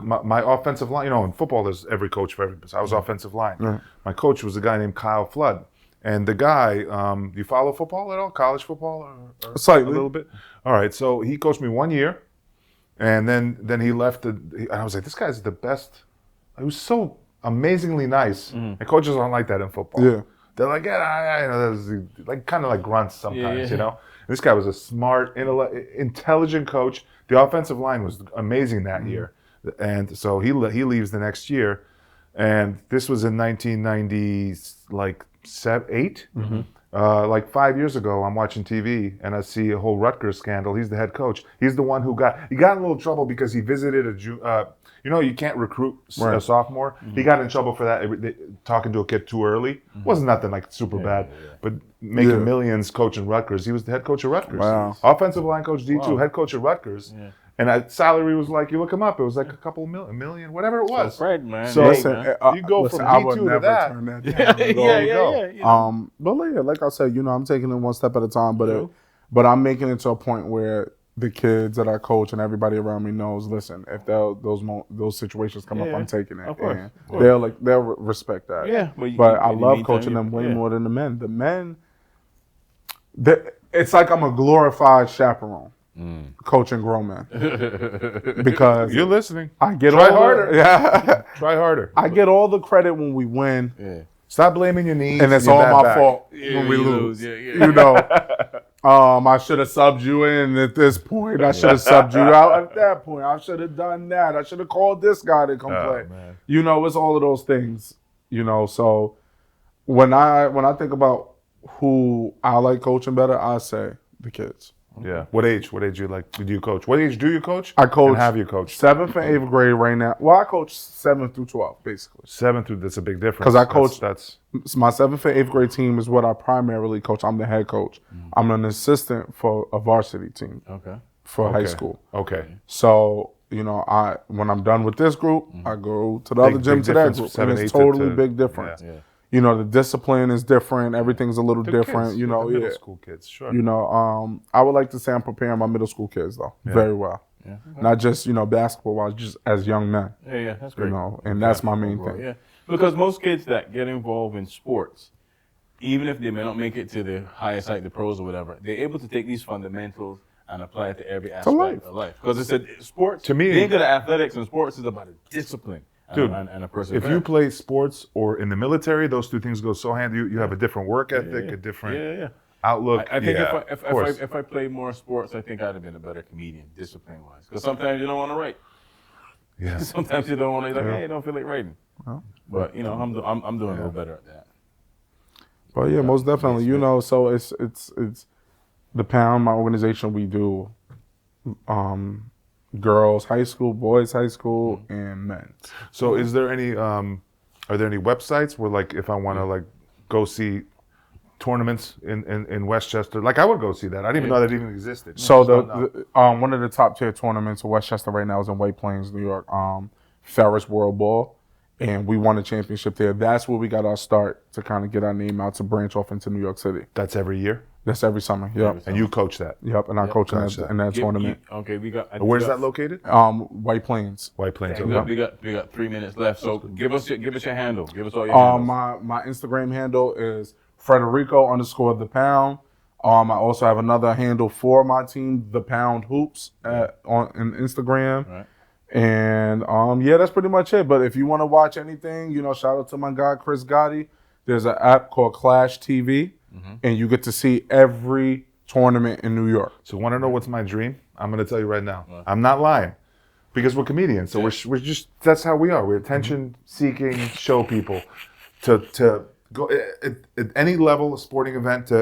my offensive line. In football, there's every coach for every. So I was offensive line. Right. My coach was a guy named Kyle Flood, and the guy. You follow football at all? College football or Slightly. a little bit. All right, so he coached me 1 year, and then he left. And I was like, this guy's the best. He was so amazingly nice. And coaches aren't like that in football. Yeah. They're like, like kind of like grunts sometimes, Yeah. This guy was a smart, intelligent coach. The offensive line was amazing that year, and so he leaves the next year, and this was in 1998. Like 5 years ago, I'm watching TV and I see a whole Rutgers scandal. He's the head coach. He's the one who got in a little trouble because he visited you can't recruit a sophomore. He got in trouble for that, talking to a kid too early. Wasn't nothing like super bad, but making millions coaching Rutgers. He was the head coach of Rutgers. Wow. Offensive line coach D2, head coach of Rutgers. Yeah. And that salary was like, you look him up, it was like a couple million, whatever it was. So Fred, man. So Listen, you go from I would D2 to never that. turn that Yeah, down. yeah. But like I said, I'm taking it one step at a time. But I'm making it to a point where the kids that I coach and everybody around me knows. Listen, if those situations come up, I'm taking it. Of course, And of course. they'll respect that. Yeah, but I love coaching them way more than the men. The men, it's like I'm a glorified chaperone. Coaching grown men because You're listening. I get Try all harder. Yeah, Try harder. I get all the credit when we win, Stop blaming your knees. and it's your all bad my back. fault when we lose. Yeah. I should have subbed you in at this point. I should have subbed you out at that point. I should have done that. I should have called this guy to come play. Man. It's all of those things. So when I think about who I like coaching better, I say the kids. Yeah. What age? What age do you coach? What age do you coach? I coach. And have you coached? 7th and 8th grade right now. Well, I coach 7th through 12th, basically. 7th through, that's a big difference. 'Cause I coach- That's My 7th and 8th grade team is what I primarily coach. I'm the head coach. I'm an assistant for a varsity team Okay. for high school. okay. So, when I'm done with this group, I go to the other gym big to that difference group. from 7, And it's 8 to- totally big difference. Yeah. The discipline is different. Everything's a little The different. kids, the middle school kids, sure. I would like to say I'm preparing my middle school kids though very well. Yeah. Not just basketball wise, just as young men. Yeah, that's great. And that's my main thing. Yeah, because most kids that get involved in sports, even if they may not make it to the highest height, the pros or whatever, they're able to take these fundamentals and apply it to every aspect of life. Because it's sports. To me- being good at athletics and sports is about a discipline. Dude, and a person. If you play sports or in the military, those two things go so hand. You have a different work ethic, a different outlook. I think of course. if I played more sports, I think I'd have been a better comedian, discipline wise. Because sometimes you don't want to write. Yeah. Sometimes you don't want to. Like, hey, I don't feel like writing. But I'm doing a little better at that. But yeah, most definitely. So it's the Pound, my organization. We do girls high school, boys high school, and men. So, is there any? Are there any websites where, like, if I want to go see tournaments in Westchester, I would go see that. I didn't even know that even existed. So one of the top tier tournaments in Westchester right now is in White Plains, New York. Ferris World Ball, and we won a championship there. That's where we got our start to kind of get our name out to branch off into New York City. That's every year. That's every summer. Yep. And you coach that. Yep. And I coach in that tournament. We got. Where's that located? White Plains. White Plains. We got 3 minutes left. So give us your handle. Give us all your handles. My Instagram handle is Federico_the Pound. I also have another handle for my team, The Pound Hoops, on Instagram. Right. And that's pretty much it. But if you want to watch anything, shout out to my guy Chris Gotti. There's an app called Clash TV, and you get to see every tournament in New York. So, want to know what's my dream? I'm going to tell you right now. I'm not lying, because we're comedians. So we're just that's how we are. We're attention-seeking show people to go at any level of sporting event to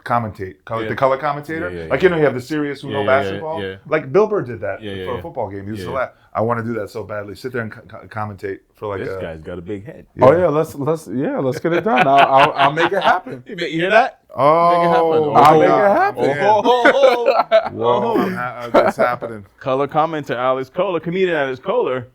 commentate, the color commentator. You have the serious who know basketball. yeah. Like Bill Burr did that for a yeah. football game. He used to laugh. I want to do that so badly. Sit there and commentate for This guy's got a big head. Oh yeah, let's get it done. I'll make it happen. You hear that? Oh, I'll make it happen. Whoa, it's happening. Color commenter Alex Kohler, comedian Alex Kohler.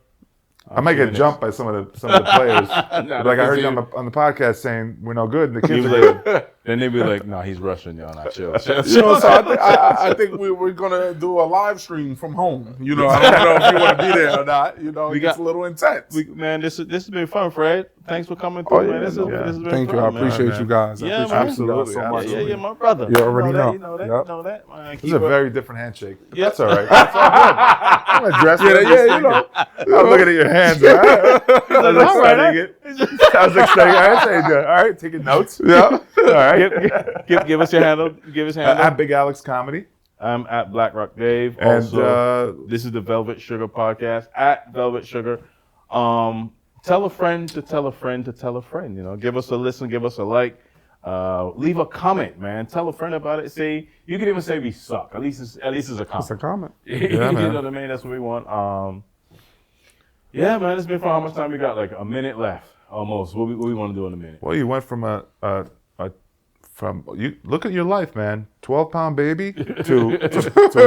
I might get jumped by some of the players. I heard you on the podcast saying we're no good, and the kids are good. Then they'd be like, "No, he's Russian, y'all. Not chill." You know, so I think we're gonna do a live stream from home. You know, I don't know if you want to be there or not. You know, it's a little intense. Man, this has been fun, Fred. Thanks for coming through, man. This has been Thank fun, you. I man. appreciate you guys. Yeah, man. Absolutely. So much. Yeah, my brother. You already know. You know that. Yep. You know that. Man, This is a very different handshake. Yeah. That's all right. That's all good. I'm gonna dress You know. I'm looking at your hands. All right. I was exciting it. I was exciting. All right, say good. All right, taking notes. Yeah. All right. Give us your handle. Give us handle. At Big Alex Comedy. I'm at Black Rock Dave. And Also, this is the Velvet Sugar podcast at Velvet Sugar. Tell a friend to tell a friend to tell a friend. You know, give us a listen, give us a like, leave a comment, man. Tell a friend about it. Say you can even say we suck. At least it's a comment. It's a comment. You know what I mean? That's what we want. Yeah, man. It's been fun. How much time we got? Like a minute left, almost. What we want to do in a minute? Well, you went from you look at your life, man. 12-pound baby to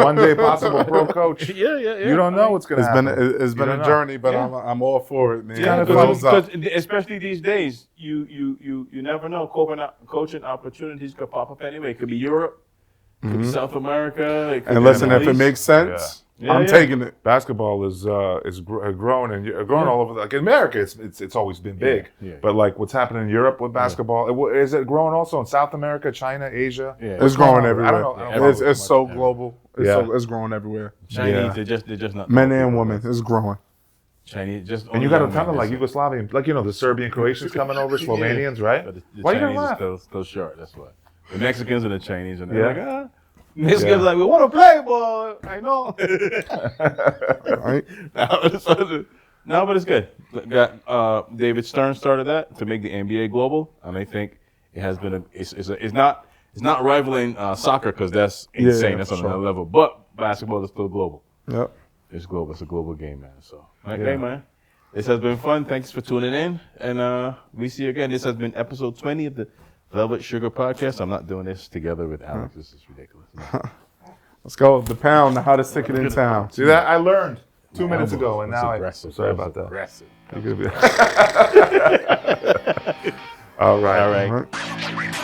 one day possible pro coach. Yeah. You don't know what's gonna happen. It's been a journey, but I'm all for it, man. Yeah, Thumbs up. because especially these days, you never know. Coaching opportunities could pop up anyway. It could be Europe, it could be South America. It could And be listen, the if Middle it East. makes sense, I'm taking it. Basketball is growing and growing all over. Like in America, it's always been big. Yeah. But like what's happening in Europe with basketball, is it growing also in South America, China, Asia? Yeah. It's growing I everywhere. don't know. It's so global. It's growing everywhere. Chinese, they're just not Men and women, it's growing. Chinese just. And you got a ton of like Yugoslavian, like the Serbian, Croatians coming over, Slovenians, right? But the Why you Chinese gonna are laugh? still short. That's why. The Mexicans and the Chinese and they're Yeah. like Mexicans like we want to play, boy. I know. Right? No, but it's good. Got David Stern started that to make the NBA global, and I think it has been it's not rivaling soccer because that's insane. That's on another level. But basketball is still global. Yep. It's global. It's a global game, man. So hey, man, this has been fun. Thanks for tuning in, and we see you again. This has been episode 20 of the Velvet Sugar podcast. I'm not doing this together with Alex. This is ridiculous. No. Let's go. The pound, the hottest ticket in town. See that? I learned 2 minutes ago, and now sorry about that. Aggressive. All right. All right.